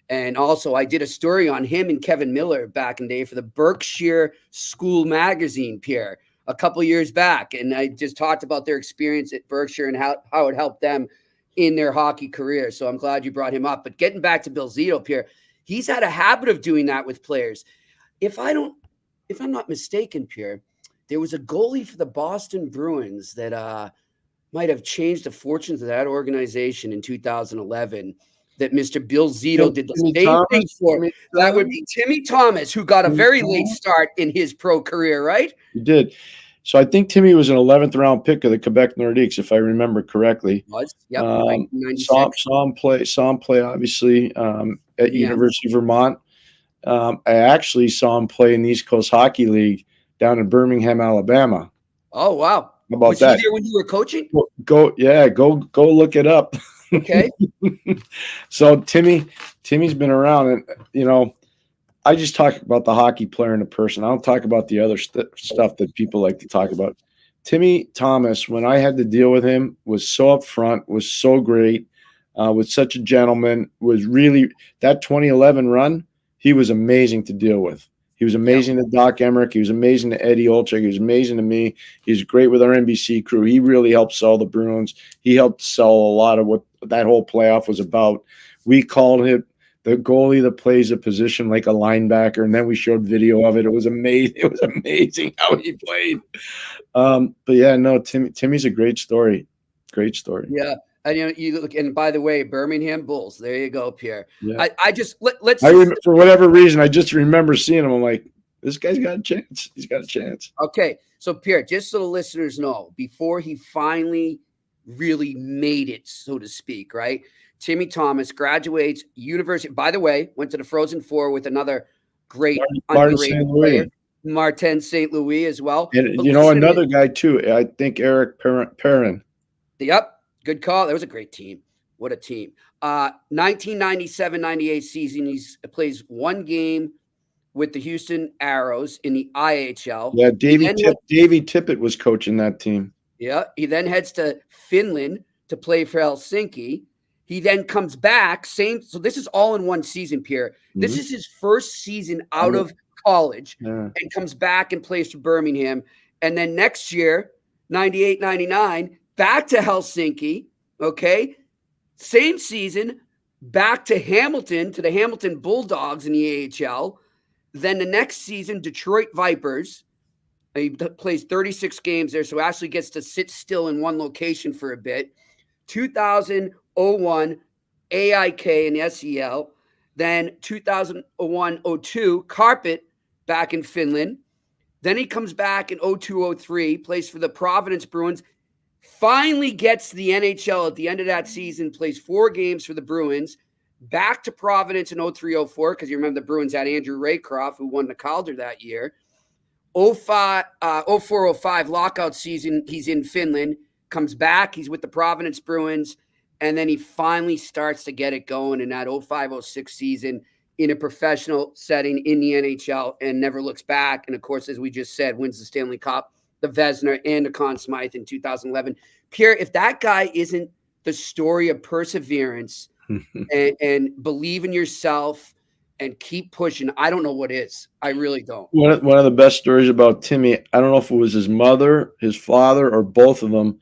And also, I did a story on him and Kevin Miller back in the day for the Berkshire School magazine, Pierre, a couple years back. And I just talked about their experience at Berkshire and how it helped them in their hockey career. So I'm glad you brought him up. But getting back to Bill Zito, Pierre, he's had a habit of doing that with players. If I'm not mistaken, Pierre, there was a goalie for the Boston Bruins that might have changed the fortunes of that organization in 2011 that Mr. Bill Zito did the same thing for. That would be Timmy Thomas, who got a very late start in his pro career, right? He did. So I think Timmy was an 11th round pick of the Quebec Nordiques, if I remember correctly. Was, yep, saw him play obviously at University of Vermont. I actually saw him play in the East Coast Hockey League down in Birmingham, Alabama. Oh, wow. How about was that? He there when you were coaching? Go look it up. Okay. So Timmy's been around, and I just talk about the hockey player and the person. I don't talk about the other stuff that people like to talk about. Timmy Thomas, when I had to deal with him, was so upfront, was so great, was such a gentleman, was really that 2011 run. He was amazing to deal with. He was amazing to Doc Emmerich. He was amazing to Eddie Olczyk. He was amazing to me. He was great with our NBC crew. He really helped sell the Bruins. He helped sell a lot of what that whole playoff was about. We called him the goalie that plays a position like a linebacker, and then we showed video of it. It was amazing. It was amazing how he played. But yeah, no, Timmy's a great story. Great story. Yeah. And you look, and by the way, Birmingham Bulls. There you go, Pierre. Yeah. Let's. For whatever reason, I just remember seeing him. I'm like, this guy's got a chance. He's got a chance. Okay, so Pierre, just so the listeners know, before he finally really made it, so to speak, right? Timmy Thomas graduates University. By the way, went to the Frozen Four with another great underrated player, Martin St. Louis as well. And another guy too. I think Eric Perrin. Yep. Good call. That was a great team. What a team. 1997-98 season, he plays one game with the Houston Aeros in the IHL. Yeah, Davey Tippett was coaching that team. Yeah. He then heads to Finland to play for Helsinki. He then comes back. So this is all in one season, Pierre. This is his first season out of college and comes back and plays for Birmingham. And then next year, 98-99, back to Helsinki, okay? Same season, back to Hamilton, to the Hamilton Bulldogs in the AHL. Then the next season, Detroit Vipers. He plays 36 games there, so actually gets to sit still in one location for a bit. 2001, AIK in the SEL. Then 2001-02, Carpet back in Finland. Then he comes back in 02-03, plays for the Providence Bruins, finally gets to the NHL at the end of that season, plays 4 games for the Bruins, back to Providence in 03-04, because you remember the Bruins had Andrew Raycroft, who won the Calder that year. 04-05 lockout season, he's in Finland, comes back, he's with the Providence Bruins, and then he finally starts to get it going in that 05-06 season in a professional setting in the NHL and never looks back. And of course, as we just said, wins the Stanley Cup, the Vezina, and the Conn Smythe in 2011. Pierre, if that guy isn't the story of perseverance and believe in yourself and keep pushing, I don't know what is. I really don't. One of the best stories about Timmy, I don't know if it was his mother, his father, or both of them,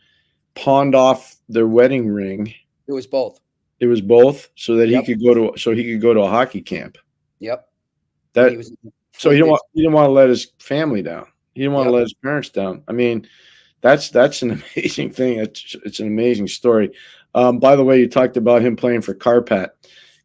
pawned off their wedding ring. It was both. It was both, so that he could go to a hockey camp. Yep. He didn't want to let his family down. He didn't want to let his parents down. I mean, that's an amazing thing. It's an amazing story. By the way, you talked about him playing for Karpat.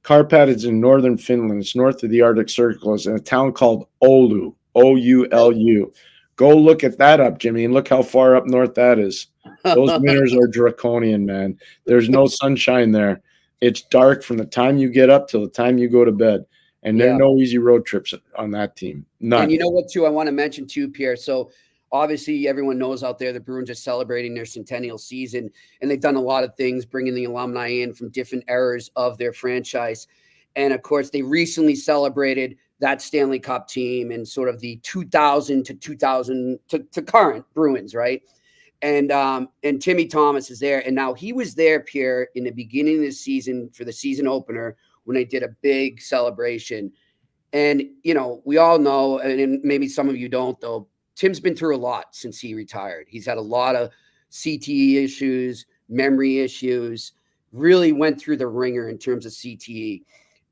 Karpat is in northern Finland. It's north of the Arctic Circle. It's in a town called Oulu, O-U-L-U. Go look at that up, Jimmy, and look how far up north that is. Those winters are draconian, man. There's no sunshine there. It's dark from the time you get up till the time you go to bed. And there are no easy road trips on that team. None. And you know what, too, I want to mention, too, Pierre. So, obviously, everyone knows out there the Bruins are celebrating their centennial season, and they've done a lot of things, bringing the alumni in from different eras of their franchise. And, of course, they recently celebrated that Stanley Cup team and sort of the 2000 to current Bruins, right? And Timmy Thomas is there. And now he was there, Pierre, in the beginning of the season for the season opener when they did a big celebration. And, you know, we all know, and maybe some of you don't, though, Tim's been through a lot since he retired. He's had a lot of CTE issues, memory issues, really went through the ringer in terms of CTE.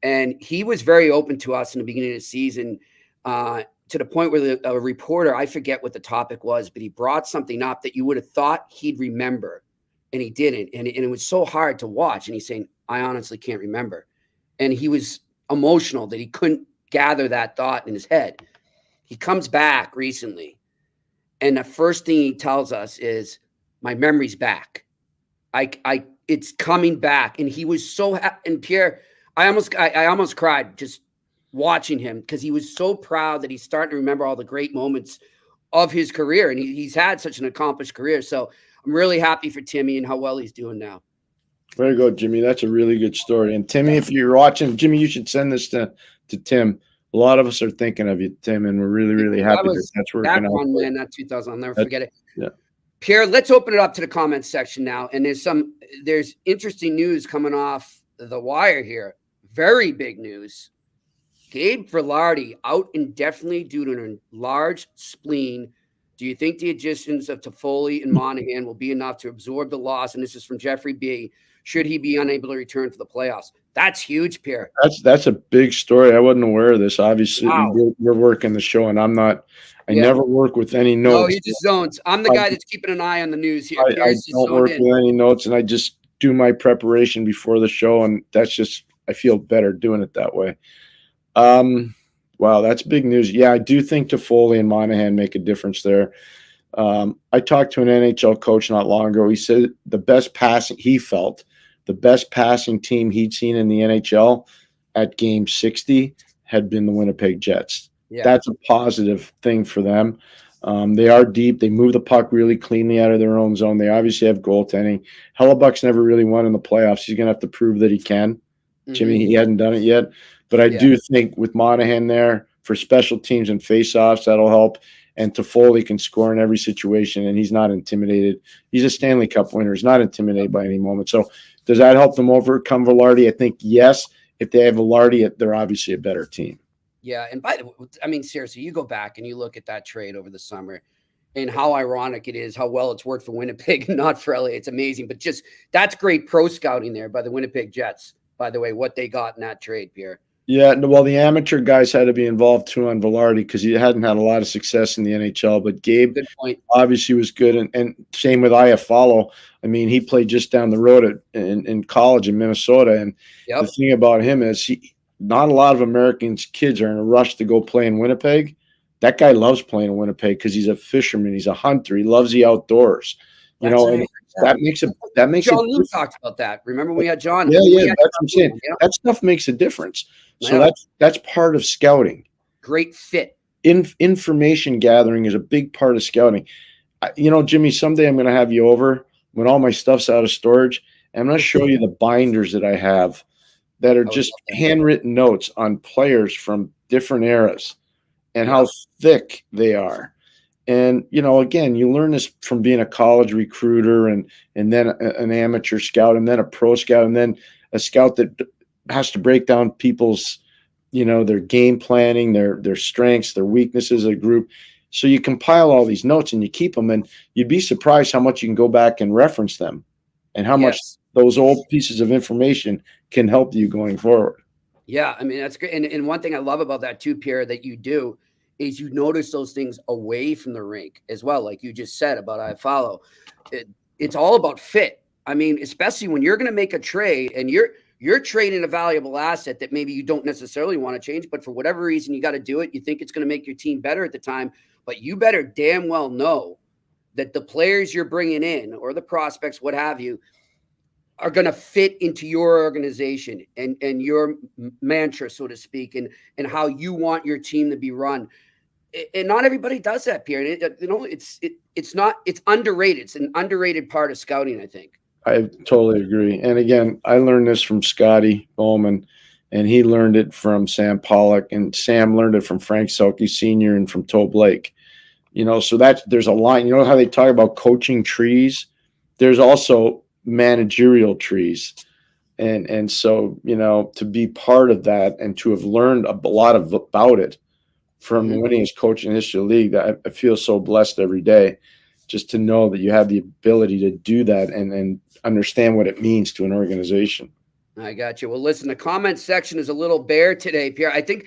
And he was very open to us in the beginning of the season, to the point where a reporter, I forget what the topic was, but he brought something up that you would have thought he'd remember, and he didn't. And it was so hard to watch. And he's saying, I honestly can't remember. And he was emotional that he couldn't gather that thought in his head. He comes back recently, and the first thing he tells us is, my memory's back. It's coming back. And he was so happy. And Pierre, I almost cried just watching him, because he was so proud that he's starting to remember all the great moments of his career. And he's had such an accomplished career. So I'm really happy for Timmy and how well he's doing now. Very good, Jimmy. That's a really good story. And Timmy, if you're watching, Jimmy, you should send this to Tim. A lot of us are thinking of you, Tim, and we're really, really happy that's working out. That one, man, that 2000, I'll never forget it. Yeah. Pierre, let's open it up to the comments section now. And there's interesting news coming off the wire here. Very big news. Gabe Vilardi out indefinitely due to an enlarged spleen. Do you think the additions of Toffoli and Monahan will be enough to absorb the loss? And this is from Jeffrey B. Should he be unable to return for the playoffs? That's huge, Pierre. That's a big story. I wasn't aware of this. Obviously, we're working the show, and I'm not. I never work with any notes. No, he just don't. I'm the guy that's keeping an eye on the news here. I don't work with any notes, and I just do my preparation before the show, and that's just, I feel better doing it that way. Wow, that's big news. Yeah, I do think Toffoli and Monahan make a difference there. I talked to an NHL coach not long ago. He said the best passing team he'd seen in the NHL at game 60 had been the Winnipeg Jets. Yeah. That's a positive thing for them. They are deep. They move the puck really cleanly out of their own zone. They obviously have goaltending. Hellebuck's never really won in the playoffs. He's going to have to prove that he can. Jimmy, he hadn't done it yet. But I do think with Monahan there for special teams and faceoffs, that'll help. And Toffoli can score in every situation, and he's not intimidated. He's a Stanley Cup winner. He's not intimidated by any moment. So does that help them overcome Vilardi? I think yes. If they have Vilardi, they're obviously a better team. Yeah, and by the way, I mean, seriously, you go back and you look at that trade over the summer and how ironic it is, how well it's worked for Winnipeg and not for LA. It's amazing. But just that's great pro scouting there by the Winnipeg Jets, by the way, what they got in that trade, Pierre. Yeah, well, the amateur guys had to be involved too on Vilardi because he hadn't had a lot of success in the NHL. But Gabe obviously was good, and same with Iafallo. I mean, he played just down the road in college in Minnesota. And the thing about him is not a lot of Americans' kids are in a rush to go play in Winnipeg. that guy loves playing in Winnipeg because he's a fisherman, he's a hunter, he loves the outdoors. You know, and that makes John Lou talked about that. Remember we had John? Yeah, that's what I'm saying. That stuff makes a difference. So that's part of scouting. Great fit. Information gathering is a big part of scouting. You know, Jimmy, someday I'm going to have you over when all my stuff's out of storage. And I'm going to show you the binders that I have that are just handwritten notes on players from different eras and how thick they are. And, you know, again, you learn this from being a college recruiter and then an amateur scout and then a pro scout and then a scout that has to break down people's, you know, their game planning, their strengths, their weaknesses as a group. So you compile all these notes and you keep them, and you'd be surprised how much you can go back and reference them and how much those old pieces of information can help you going forward. Yeah, I mean, that's great. And one thing I love about that too, Pierre, that you do is you notice those things away from the rink as well. Like you just said about I follow. It's all about fit. I mean, especially when you're going to make a trade and you're trading a valuable asset that maybe you don't necessarily want to change, but for whatever reason, you got to do it. You think it's going to make your team better at the time, but you better damn well know that the players you're bringing in or the prospects, what have you, are going to fit into your organization and your mantra, so to speak, and how you want your team to be run. And not everybody does that, Pierre. It's underrated. It's an underrated part of scouting, I think. I totally agree. And again, I learned this from Scotty Bowman, and he learned it from Sam Pollock, and Sam learned it from Frank Selke Sr. and from Toe Blake. You know, so there's a line. You know how they talk about coaching trees? There's also managerial trees. And so, you know, to be part of that and to have learned a lot about it from the winningest coach in the history of the league, I feel so blessed every day just to know that you have the ability to do that and understand what it means to an organization. I got you. Well, listen, the comment section is a little bare today, Pierre. I think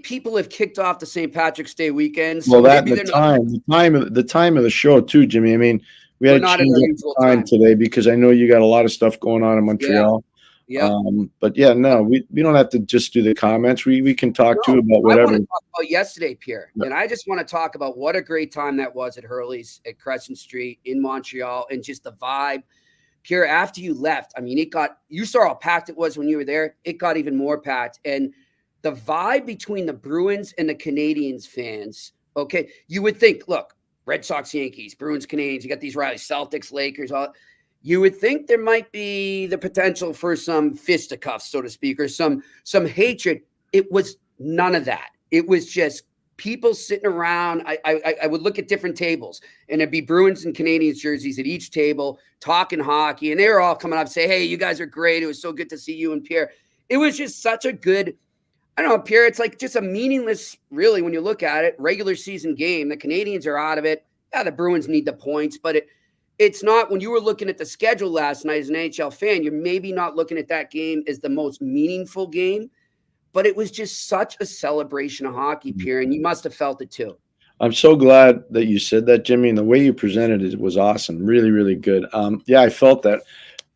people have kicked off the St. Patrick's Day weekend. So well, the time of the show too, Jimmy. I mean, we had to change the time today because I know you got a lot of stuff going on in Montreal. Yeah. But yeah, no, we don't have to just do the comments. We can talk too about whatever. I want to talk about yesterday, Pierre, and I just want to talk about what a great time that was at Hurley's at Crescent Street in Montreal, and just the vibe. Pierre, after you left, I mean, you saw how packed it was when you were there. It got even more packed, and the vibe between the Bruins and the Canadiens fans. Okay, you would think, look, Red Sox, Yankees, Bruins, Canadiens. You got these rallies, Celtics, Lakers, all. You would think there might be the potential for some fisticuffs, so to speak, or some hatred. It was none of that. It was just people sitting around. I would look at different tables, and it'd be Bruins and Canadiens jerseys at each table, talking hockey, and they were all coming up, say, "Hey, you guys are great. It was so good to see you and Pierre." It was just such a good, I don't know, Pierre. It's like just a meaningless, really, when you look at it, regular season game. The Canadiens are out of it. Yeah, the Bruins need the points, but it's not, when you were looking at the schedule last night as an NHL fan, you're maybe not looking at that game as the most meaningful game, but it was just such a celebration of hockey, Pierre, and you must have felt it too. I'm so glad that you said that, Jimmy, and the way you presented it was awesome. Really, really good. Yeah, I felt that.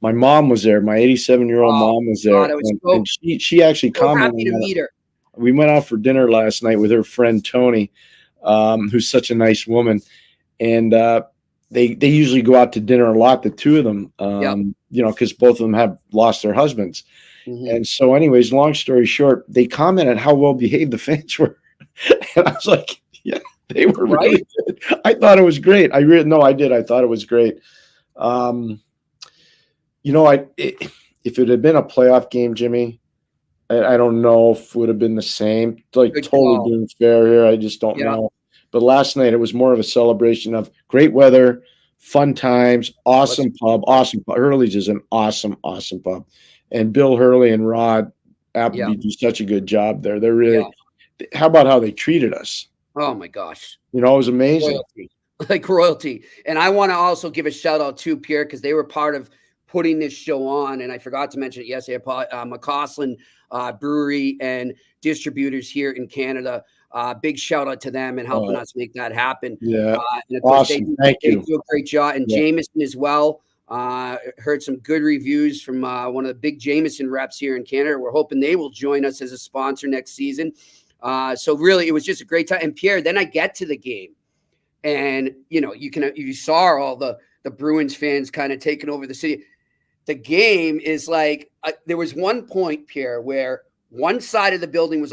My mom was there. My 87-year-old mom was there. God, and she actually commented. Happy to meet her. We went out for dinner last night with her friend Tony, who's such a nice woman. And they usually go out to dinner a lot, the two of them, you know, because both of them have lost their husbands. Mm-hmm. And so anyways, long story short, they commented how well behaved the fans were. And I was like, yeah, they were really good. I thought it was great. I did. I thought it was great. You know, if it had been a playoff game, Jimmy, I don't know if it would have been the same. Like, totally being fair here, I just don't know. But last night it was more of a celebration of great weather, fun times, awesome pub. Hurley's is an awesome, awesome pub. And Bill Hurley and Rod Appleby do such a good job there. They're really how about how they treated us? Oh my gosh. You know, it was amazing. Royalty. Like royalty. And I want to also give a shout out to Pierre, because they were part of putting this show on. And I forgot to mention it yesterday. McCausland Brewery and distributors here in Canada. Big shout out to them and helping us make that happen. Yeah. And of course, awesome. they do a great job. And Jameson as well. Heard some good reviews from one of the big Jameson reps here in Canada. We're hoping they will join us as a sponsor next season. So really, it was just a great time. And Pierre, then I get to the game, and you saw all the Bruins fans kind of taking over the city. The game is like there was one point, Pierre, where one side of the building was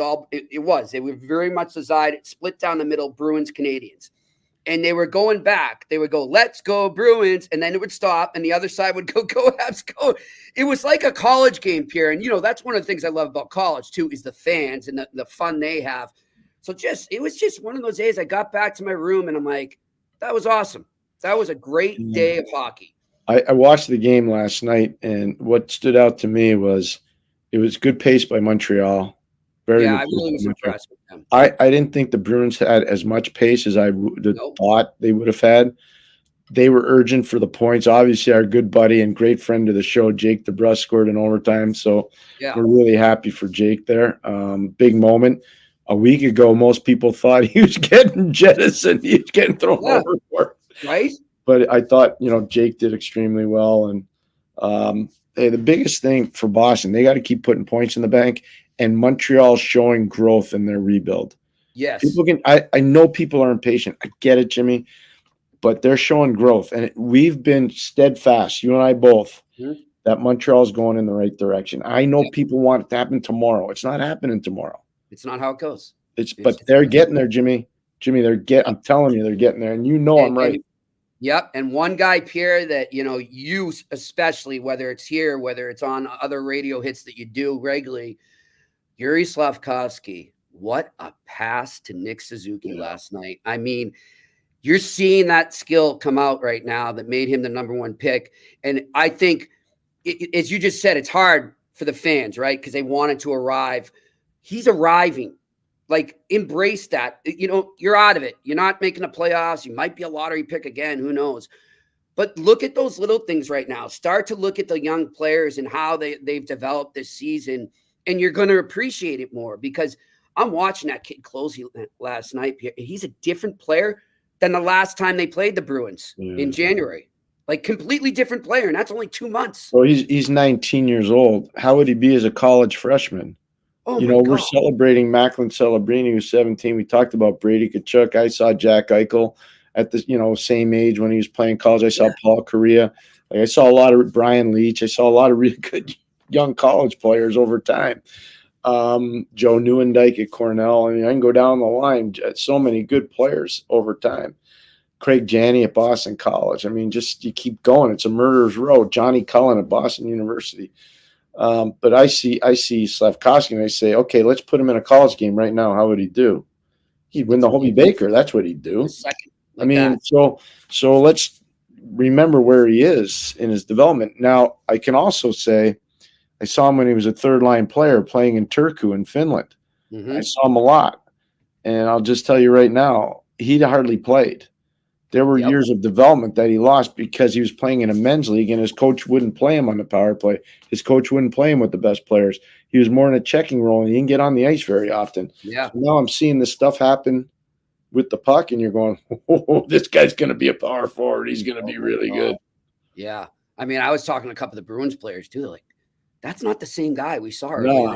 they were very much divided, split down the middle, Bruins, Canadiens. And they were going back. They would go, let's go Bruins. And then it would stop. And the other side would go Habs, go. It was like a college game, Pierre. And, that's one of the things I love about college, too, is the fans and the fun they have. So it was just one of those days I got back to my room and I'm like, that was awesome. That was a great day of hockey. I watched the game last night, and what stood out to me was it was good pace by Montreal. I really was impressed with them. I didn't think the Bruins had as much pace as I thought they would have had. They were urgent for the points. Obviously, our good buddy and great friend of the show, Jake DeBrusk, scored in overtime. So we're really happy for Jake there. Big moment. A week ago, most people thought he was getting jettisoned. He was getting thrown overboard. Right? But I thought, Jake did extremely well. And the biggest thing for Boston, they got to keep putting points in the bank. And Montreal showing growth in their rebuild. Yes. People I know people are impatient. I get it, Jimmy. But they're showing growth. And we've been steadfast, you and I both, that Montreal's going in the right direction. I know people want it to happen tomorrow. It's not happening tomorrow. It's not how it goes. But they're getting there, Jimmy. I'm telling you, they're getting there. And I'm right. Yep. And one guy, Pierre, that, you especially, whether it's here, whether it's on other radio hits that you do regularly, Juraj Slafkovsky, what a pass to Nick Suzuki last night. I mean, you're seeing that skill come out right now that made him the number one pick. And I think, as you just said, it's hard for the fans, right? Because they wanted to arrive. He's arriving. Like, embrace that. You're out of it. You're not making the playoffs. You might be a lottery pick again. Who knows? But look at those little things right now. Start to look at the young players and how they've developed this season. And you're going to appreciate it more, because I'm watching that kid close last night. He's a different player than the last time they played the Bruins in January. Like, completely different player, and that's only 2 months. Well, he's 19 years old. How would he be as a college freshman? Oh, we're celebrating Macklin Celebrini, who's 17. We talked about Brady Tkachuk. I saw Jack Eichel at the same age when he was playing college. I saw Paul Correa. I saw a lot of Brian Leach. I saw a lot of really good young college players over time. Joe Nieuwendyk at Cornell. I can go down the line. So many good players over time. Craig Janney at Boston College. Just you keep going. It's a murderer's row. Johnny Cullen at Boston University. But I see Slafkovsky and I say, okay, let's put him in a college game right now. How would he do? He'd win the Hobie Baker. That's what he'd do. So let's remember where he is in his development. Now, I can also say I saw him when he was a third-line player playing in Turku in Finland. I saw him a lot. And I'll just tell you right now, he hardly played. There were years of development that he lost because he was playing in a men's league and his coach wouldn't play him on the power play. His coach wouldn't play him with the best players. He was more in a checking role and he didn't get on the ice very often. Yeah. So now I'm seeing this stuff happen with the puck and you're going, oh, this guy's going to be a power forward. He's going to be really good. Yeah. I was talking to a couple of the Bruins players too. They're like, that's not the same guy we saw earlier. No,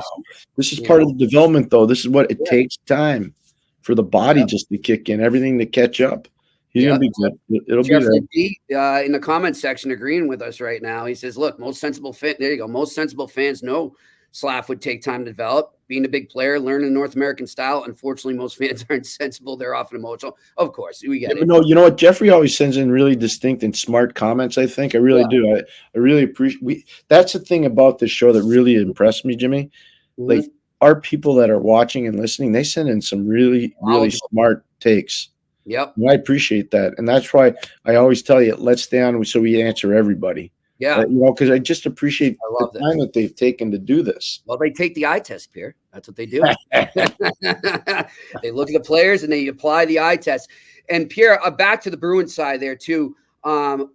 this is part of the development, though. This is what it takes time for the body just to kick in, everything to catch up. He's going to be good. It'll be there. In the comments section agreeing with us right now. He says, look, most sensible fans know Slav would take time to develop. Being a big player, learning North American style. Unfortunately, most fans aren't sensible. They're often emotional. Of course, we get it. No, you know what? Jeffrey always sends in really distinct and smart comments, I think. I really do. I really appreciate that's the thing about this show that really impressed me, Jimmy. Like, our people that are watching and listening, they send in some really, really smart takes. Yep. And I appreciate that. And that's why I always tell you, let's stay on so we answer everybody. Yeah. Because I just appreciate the time that they've taken to do this. Well, they take the eye test, Pierre. That's what they do. They look at the players and they apply the eye test. And Pierre, back to the Bruins side there too.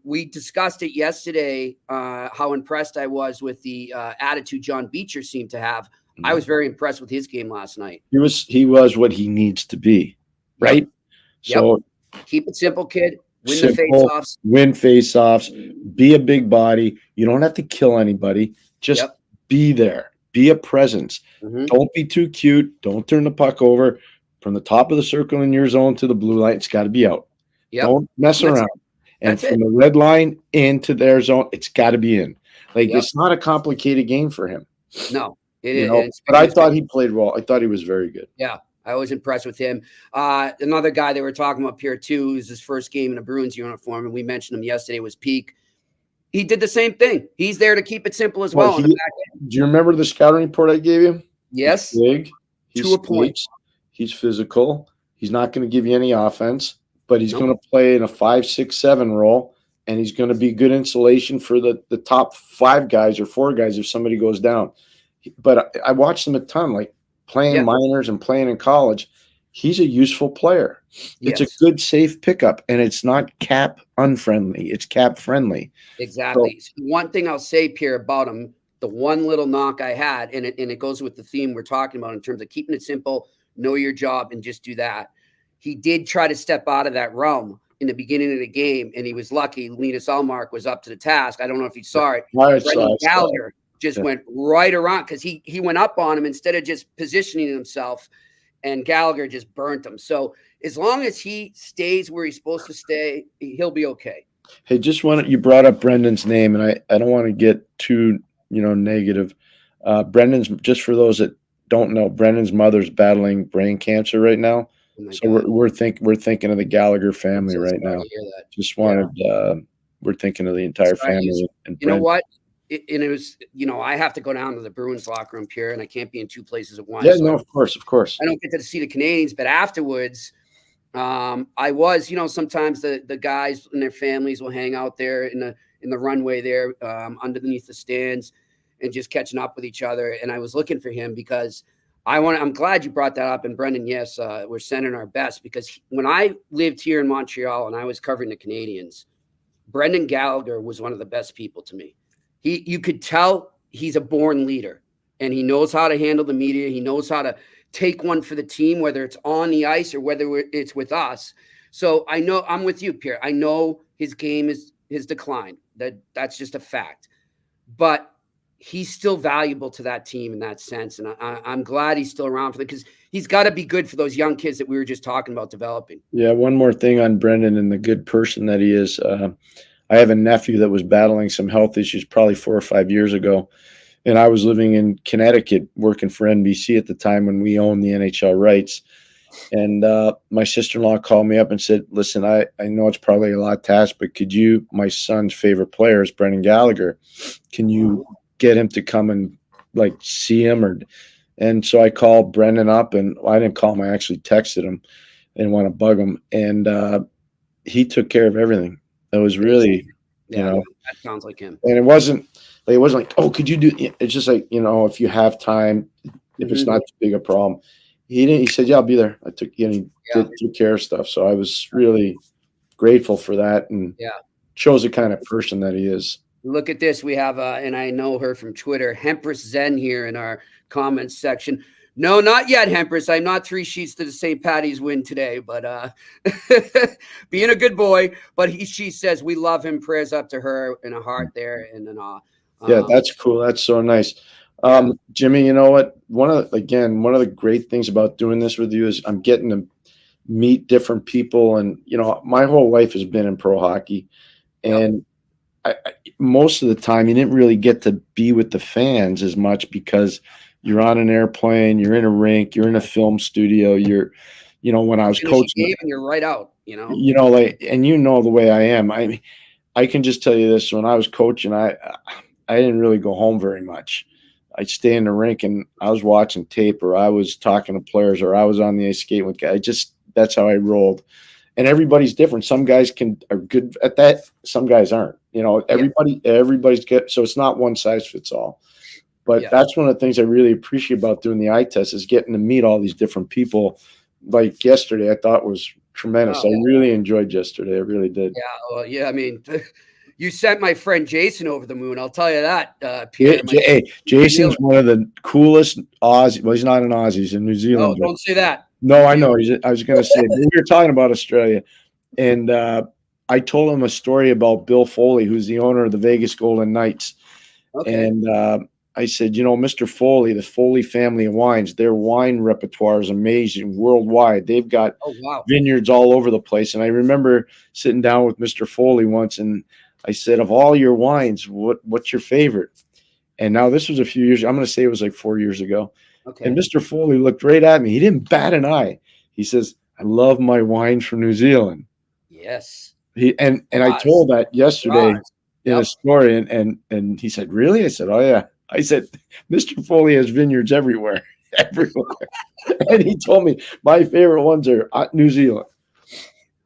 We discussed it yesterday, how impressed I was with the attitude John Beecher seemed to have. I was very impressed with his game last night. He was what he needs to be, right? Yep. So keep it simple, kid. Win face-offs. Be a big body. You don't have to kill anybody. Just be there. Be a presence. Mhm. Don't be too cute. Don't turn the puck over from the top of the circle in your zone to the blue line. It's got to be out. Yep. Don't mess That's around. And That's from it. the red line into their zone, it's got to be in. Like, Yep. it's not a complicated game for him, No, it you is. know. And But I speaking of thought he played well. I thought he was very good. Yeah, I was impressed with him. Another guy they were talking about, Pierre, too, is his first game in a Bruins uniform, and we mentioned him yesterday, was Peak. He did the same thing. He's there to keep it simple as well. Do you remember the scouting report I gave you? Yes. He's big. He's To a point. He's physical. He's not going to give you any offense, but he's going to play in a 5, 6, 7 role, and he's going to be good insulation for the top 5 guys or 4 guys if somebody goes down. But I watched him a ton, like playing minors and playing in college. He's a useful player. It's a good, safe pickup, and it's not cap unfriendly. It's cap friendly. Exactly. So one thing I'll say, Pierre, about him, the one little knock I had, and it goes with the theme we're talking about in terms of keeping it simple, know your job, and just do that. He did try to step out of that realm in the beginning of the game, and he was lucky. Linus Ullmark was up to the task. I don't know if you saw it. Gallagher just went right around because he went up on him instead of just positioning himself, and Gallagher just burnt him. So as long as he stays where he's supposed to stay, he'll be okay. Hey, you brought up Brendan's name, and I don't want to get too negative. Brendan's, just for those that don't know, Brendan's mother's battling brain cancer right now. So we're thinking of the Gallagher family right now. Just wanted we're thinking of the entire family. And you know what? It was, I have to go down to the Bruins locker room, Pierre, and I can't be in 2 places at once. Yeah, so of course. I don't get to see the Canadiens, but afterwards, I was, sometimes the guys and their families will hang out there in the runway there, underneath the stands, and just catching up with each other. And I was looking for him because I'm glad you brought that up. And Brendan, yes, we're sending our best, because when I lived here in Montreal and I was covering the Canadiens, Brendan Gallagher was one of the best people to me. You could tell he's a born leader, and he knows how to handle the media. He knows how to take one for the team, whether it's on the ice or whether it's with us. So I know I'm with you, Pierre. I know his game has declined. That's just a fact. But he's still valuable to that team in that sense. And I'm glad he's still around for them, because he's got to be good for those young kids that we were just talking about developing. Yeah, one more thing on Brendan and the good person that he is. I have a nephew that was battling some health issues probably 4 or 5 years ago. And I was living in Connecticut working for NBC at the time when we owned the NHL rights. And my sister-in-law called me up and said, listen, I know it's probably a lot to ask, but could you, my son's favorite player is Brendan Gallagher. Can you get him to come and see him? And so I called Brendan up, and I didn't call him. I actually texted him and want to bug him. And he took care of everything. It was really, that sounds like him. And it wasn't like, oh, could you do? It's just like, if you have time, if it's not too big a problem. He didn't. He said, "Yeah, I'll be there." I took, he took care of stuff. So I was really grateful for that, and shows the kind of person that he is. Look at this. We have, and I know her from Twitter, Hempress Zen here in our comments section. No, not yet, Hempress. I'm not 3 sheets to the St. Patty's win today, but being a good boy. But she says we love him. Prayers up to her and a heart there. And then, that's cool. That's so nice. Jimmy, you know what? One of the great things about doing this with you is I'm getting to meet different people. And, my whole life has been in pro hockey. And I, most of the time you didn't really get to be with the fans as much, because you're on an airplane, you're in a rink, you're in a film studio, when I was coaching, and you're right out, and the way I am. I can just tell you this: when I was coaching, I didn't really go home very much. I'd stay in the rink and I was watching tape, or I was talking to players, or I was on the ice skating with guys. That's how I rolled. And everybody's different. Some guys are good at that. Some guys aren't. Everybody's good. So it's not one size fits all. But that's one of the things I really appreciate about doing the eye test, is getting to meet all these different people. Like yesterday, I thought was tremendous. I really enjoyed yesterday. I really did. Yeah. Well, I mean, you sent my friend Jason over the moon. I'll tell you that, Pierre. Jason's one of the coolest Aussie. Well, he's not an Aussie. He's in New Zealand. No, don't say that. No, I know. I was going to say, we were talking about Australia. And I told him a story about Bill Foley, who's the owner of the Vegas Golden Knights. Okay. And I said, Mr. Foley, the Foley family of wines, their wine repertoire is amazing worldwide. They've got vineyards all over the place. And I remember sitting down with Mr. Foley once, and I said, of all your wines, what's your favorite? And now this was a few years. I'm going to say it was like 4 years ago. Okay. And Mr. Foley looked right at me. He didn't bat an eye. He says, I love my wines from New Zealand. Yes. I told that yesterday in Yep. a story, and he said, really? I said, oh, yeah. I said, Mr. Foley has vineyards everywhere. And he told me my favorite ones are New Zealand.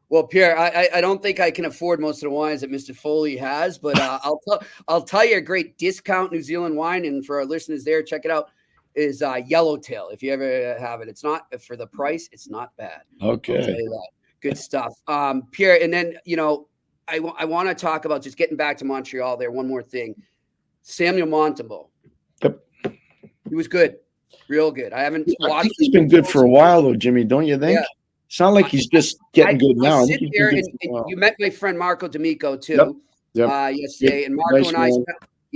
Well, Pierre, I don't think I can afford most of the wines that Mr. Foley has, but I'll tell you a great discount New Zealand wine, and for our listeners there, check it out, is Yellowtail. If you ever have it, it's not for the price, it's not bad. Okay. I'll tell you that. Good stuff. Pierre, and then, I want to talk about just getting back to Montreal there. One more thing. Samuel Montembeault. Yep. He was good. Real good. I haven't watched. I think he's been good for a while, though, Jimmy, don't you think? Yeah. It's not like he's just getting good now. I sit there, and you met my friend Marco D'Amico, too, Yep. yesterday. And Marco Nice and I,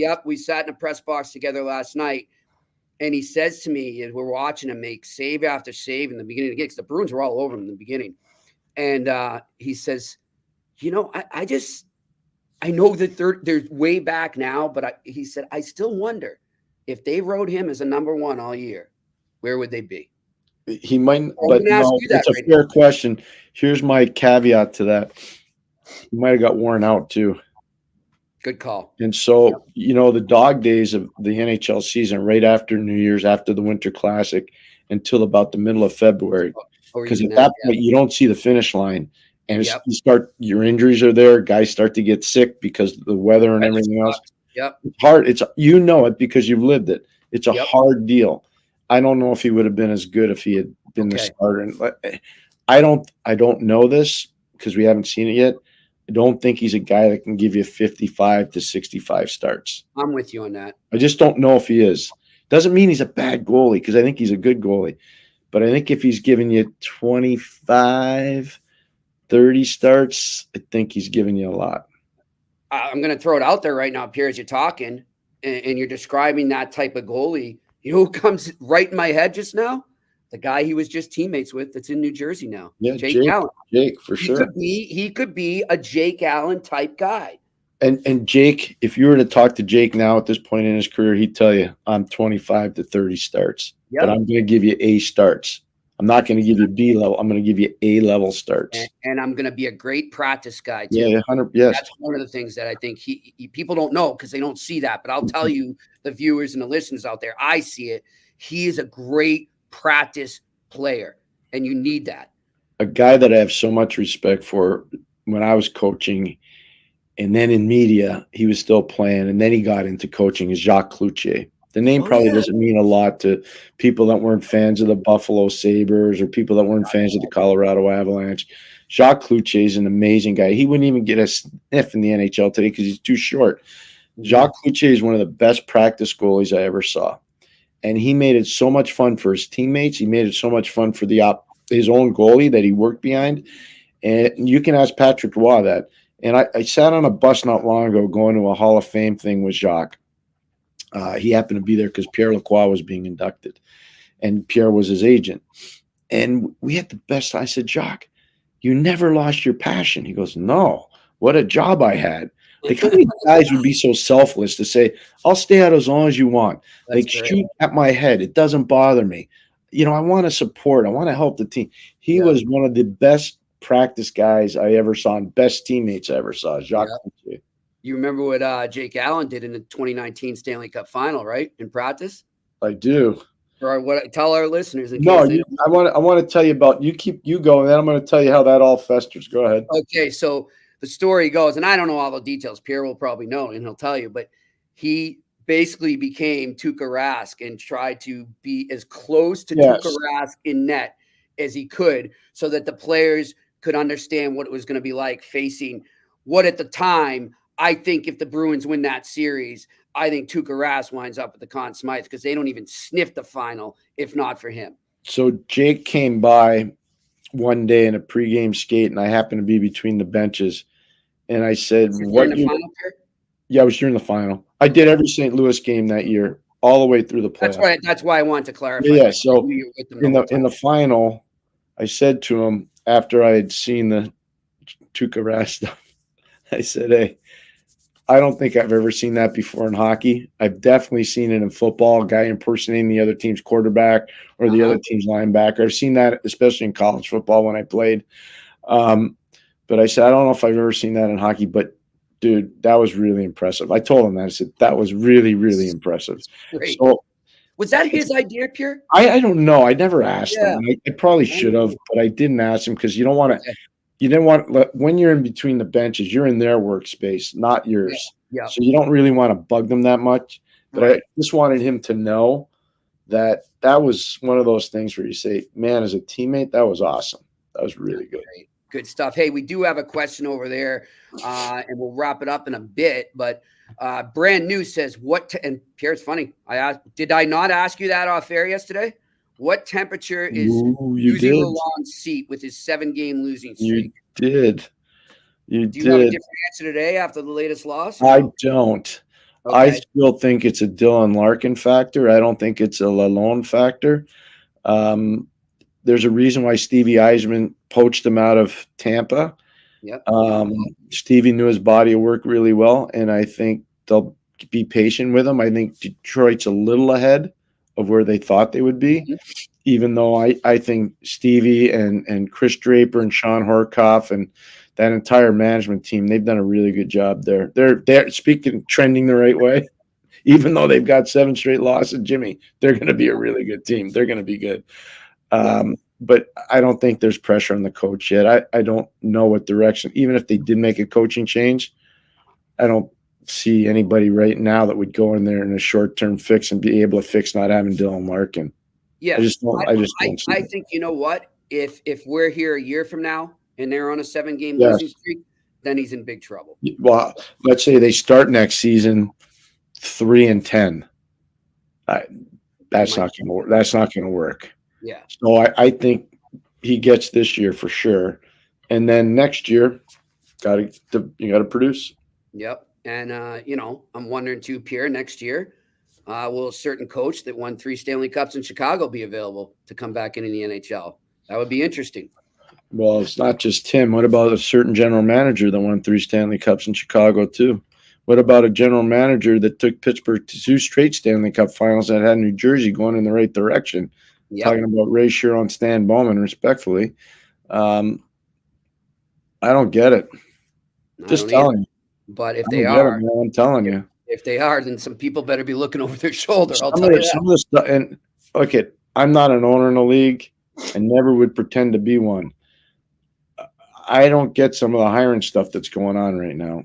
man. we sat in a press box together last night. And he says to me, as we're watching him make save after save in the beginning of the game, because the Bruins were all over him in the beginning. And he says, I know that they're way back now, but he said, I still wonder if they wrote him as a number one all year, where would they be? He might, but no, it's a fair question. Here's my caveat to that. He might have got worn out too. Good call. And so, the dog days of the NHL season, right after New Year's, after the Winter Classic, until about the middle of February. Because at that point, you don't see the finish line. And your injuries are there. Guys start to get sick because of the weather and everything else. Yep. It's hard. It's it because you've lived it. It's a hard deal. I don't know if he would have been as good if he had been the starter. And I don't know this because we haven't seen it yet. I don't think he's a guy that can give you 55 to 65 starts. I'm with you on that. I just don't know if he is. Doesn't mean he's a bad goalie, because I think he's a good goalie. But I think if he's giving you 25, 30 starts, I think he's giving you a lot. I'm going to throw it out there right now, Pierre, as you're talking, and you're describing that type of goalie. You know who comes right in my head just now? The guy he was just teammates with that's in New Jersey now. Yeah, Jake Allen. Jake, for sure. He could be a Jake Allen type guy. And Jake, if you were to talk to Jake now at this point in his career, he'd tell you, I'm 25 to 30 starts. Yep. But I'm going to give you A starts. I'm not going to give you B level. I'm going to give you A level starts. And I'm going to be a great practice guy too. Yeah, 100. Yes. That's one of the things that I think he people don't know because they don't see that. But I'll tell you, the viewers and the listeners out there, I see it. He is a great practice player, and you need that. A guy that I have so much respect for when I was coaching, and then in media, he was still playing, and then he got into coaching, is Jacques Cloutier. The name probably doesn't mean a lot to people that weren't fans of the Buffalo Sabres or people that weren't fans of the Colorado Avalanche. Jacques Cloutier is an amazing guy. He wouldn't even get a sniff in the NHL today because he's too short. Jacques Cloutier is one of the best practice goalies I ever saw. And he made it so much fun for his teammates. He made it so much fun for his own goalie that he worked behind. And you can ask Patrick Roy that. And I sat on a bus not long ago going to a Hall of Fame thing with Jacques. He happened to be there because Pierre Lacroix was being inducted. And Pierre was his agent. And we had the best. I said, Jacques, you never lost your passion. He goes, no, what a job I had. Like, how many guys would be so selfless to say, I'll stay out as long as you want. Like, shoot at my head. It doesn't bother me. I want to support. I want to help the team. He was one of the best practice guys I ever saw and best teammates I ever saw. Jacques. Yeah. You remember what Jake Allen did in the 2019 Stanley Cup final, right? In practice? I do. Or what? Tell our listeners. I want to tell you about, you go, and then I'm going to tell you how that all festers. Go ahead. Okay. So the story goes, and I don't know all the details. Pierre will probably know, and he'll tell you, but he basically became Tuukka Rask and tried to be as close to Tuukka Rask in net as he could so that the players could understand what it was going to be like facing what at the time, I think if the Bruins win that series, I think Tuukka Rask winds up at the Conn Smythe because they don't even sniff the final if not for him. So Jake came by one day in a pregame skate, and I happened to be between the benches. And I said, I was during the final. I was during the final. I did every St. Louis game that year. all the way through the playoffs. That's why I wanted to clarify. Yeah. So in the the final, I said to him after I had seen the Tuukka Rask stuff, I said, "Hey, I don't think I've ever seen that before in hockey. I've definitely seen it in football, a guy impersonating the other team's quarterback or the other team's linebacker. I've seen that especially in college football when I played. But I said, I don't know if I've ever seen that in hockey, but dude, that was really impressive. I told him that. I said, that was really, really impressive." Great. So was that his idea, Pierre? I don't know. I never asked him. I probably should have, but I didn't ask him because you don't want to. You didn't want when you're in between the benches, you're in their workspace, not yours. Yeah. So you don't really want to bug them that much. But I just wanted him to know that was one of those things where you say, man, as a teammate, that was awesome. That was really good. Great. Good stuff. Hey, we do have a question over there, and we'll wrap it up in a bit. But brand new says, and Pierre's funny. Did I not ask you that off air yesterday? What temperature is using Lalonde's seat with his 7-game losing streak? You did. Do you have a different answer today after the latest loss? I don't. Okay. I still think it's a Dylan Larkin factor. I don't think it's a Lalonde factor. There's a reason why Stevie Eisman poached him out of Tampa. Yep. Stevie knew his body of work really well, and I think they'll be patient with him. I think Detroit's a little ahead of where they thought they would be, even though I think Stevie and Chris Draper and Sean Horkoff and that entire management team, they've done a really good job there. They're trending the right way, even though they've got 7 straight losses. Jimmy, they're going to be a really good team. They're going to be good. But I don't think there's pressure on the coach yet. I don't know what direction, even if they did make a coaching change, I don't see anybody right now that would go in there in a short-term fix and be able to fix not having Dylan Larkin. Yeah. I just don't I think, you know what? If we're here a year from now and they're on a 7-game losing streak, then he's in big trouble. Well, let's say they start next season 3-10. That's not going to work. That's not going to work. Yeah. So I think he gets this year for sure, and then next year, you got to produce. Yep. And I'm wondering too, Pierre, next year, will a certain coach that won 3 Stanley Cups in Chicago be available to come back into the NHL? That would be interesting. Well, it's not just him. What about a certain general manager that won 3 Stanley Cups in Chicago too? What about a general manager that took Pittsburgh to 2 straight Stanley Cup finals that had New Jersey going in the right direction? Yep. Talking about Ray Shero and Stan Bowman, respectfully. I don't get it. Just telling you. But if they are, I'm telling you. If they are, then some people better be looking over their shoulder. Some of the stuff, and okay, I'm not an owner in the league. I never would pretend to be one. I don't get some of the hiring stuff that's going on right now.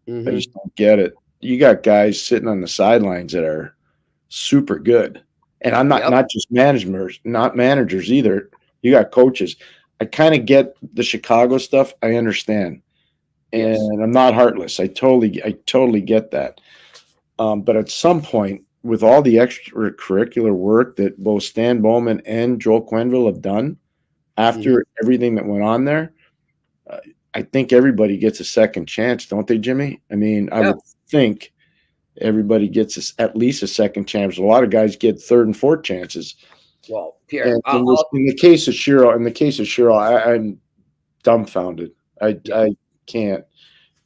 I just don't get it. You got guys sitting on the sidelines that are super good. And I'm not just not managers either. You got coaches. I kind of get the Chicago stuff. I understand. And I'm not heartless. I totally get that. But at some point, with all the extracurricular work that both Stan Bowman and Joel Quenneville have done after everything that went on there, I think everybody gets a second chance, don't they, Jimmy? I mean, I would think everybody gets at least a second chance. A lot of guys get 3rd and 4th chances. Well, Pierre, in the case of Shero, I'm dumbfounded. I can't.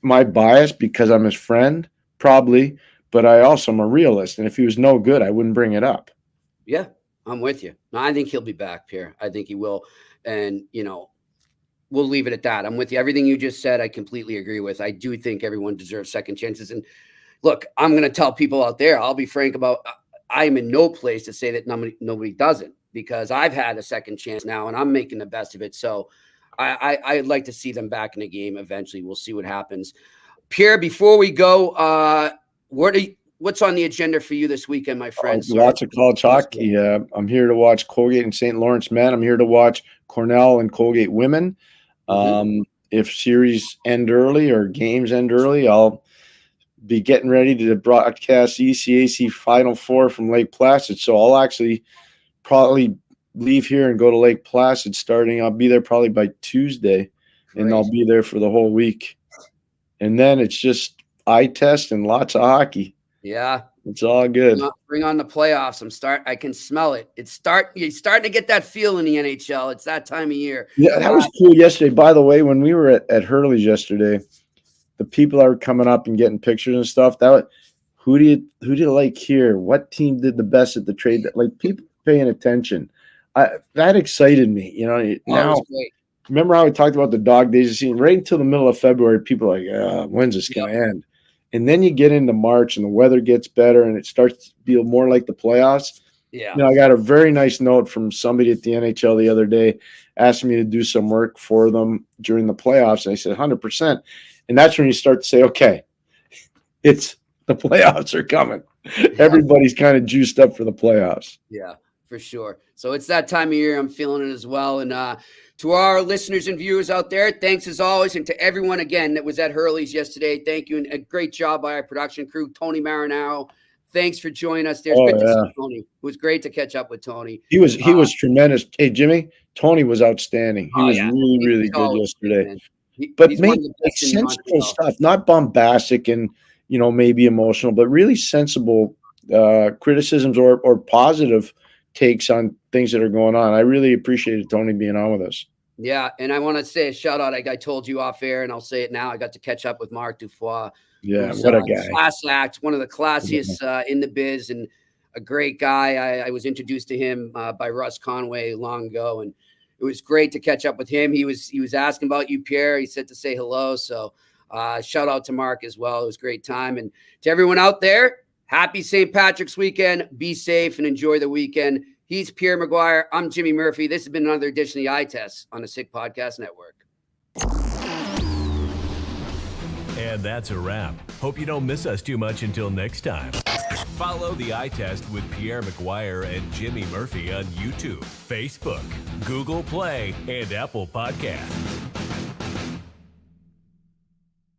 My bias, because I'm his friend, probably, but I also am a realist. And if he was no good, I wouldn't bring it up. Yeah, I'm with you. No, I think he'll be back, Pierre. I think he will. And, we'll leave it at that. I'm with you. Everything you just said, I completely agree with. I do think everyone deserves second chances. And look, I'm going to tell people out there, I'll be frank about, I'm in no place to say that nobody doesn't, because I've had a second chance now and I'm making the best of it. So I'd like to see them back in the game eventually. We'll see what happens. Pierre, before we go, what's on the agenda for you this weekend, my friend? Lots of college hockey. I'm here to watch Colgate and St. Lawrence men. I'm here to watch Cornell and Colgate women. If series end early or games end early, I'll be getting ready to broadcast ECAC Final Four from Lake Placid. So I'll actually probably leave here and go to Lake Placid starting. I'll be there probably by Tuesday, and I'll be there for the whole week. And then it's just eye test and lots of hockey. Yeah, It's all good. Bring on the playoffs. I can smell it. You're starting to get that feel in the NHL. It's that time of year. Yeah, that was cool yesterday. By the way, when we were at Hurley's yesterday, the people that were coming up and getting pictures and stuff, who do you like here? What team did the best at the trade? Like, people paying attention. That excited me. Now, remember how we talked about the dog days of season? Right until the middle of February, people are like, when's this going to end? And then you get into March and the weather gets better and it starts to feel more like the playoffs. Yeah. I got a very nice note from somebody at the NHL the other day asking me to do some work for them during the playoffs. And I said, 100%. And that's when you start to say, okay, the playoffs are coming. Yeah. Everybody's kind of juiced up for the playoffs. Yeah, for sure. So it's that time of year. I'm feeling it as well. And to our listeners and viewers out there, thanks as always. And to everyone, again, that was at Hurley's yesterday, thank you. And a great job by our production crew, Tony Marinaro. Thanks for joining us. Good to see Tony. It was great to catch up with Tony. He was tremendous. Hey, Jimmy, Tony was outstanding. He was really good yesterday. But made sensible stuff, not bombastic and, maybe emotional, but really sensible criticisms or positive takes on things that are going on. I really appreciated Tony being on with us. Yeah, and I want to say a shout out. I told you off air, and I'll say it now. I got to catch up with Mark Dufois. Yeah, what a guy. Class act, one of the classiest in the biz, and a great guy. I was introduced to him by Russ Conway long ago, and it was great to catch up with him. He was asking about you, Pierre. He said to say hello. So shout out to Mark as well. It was a great time. And to everyone out there, happy St. Patrick's weekend. Be safe and enjoy the weekend. He's Pierre McGuire. I'm Jimmy Murphy. This has been another edition of the Eye Test on the Sick Podcast Network. And that's a wrap. Hope you don't miss us too much until next time. Follow the Eye Test with Pierre McGuire and Jimmy Murphy on YouTube, Facebook, Google Play, and Apple Podcasts.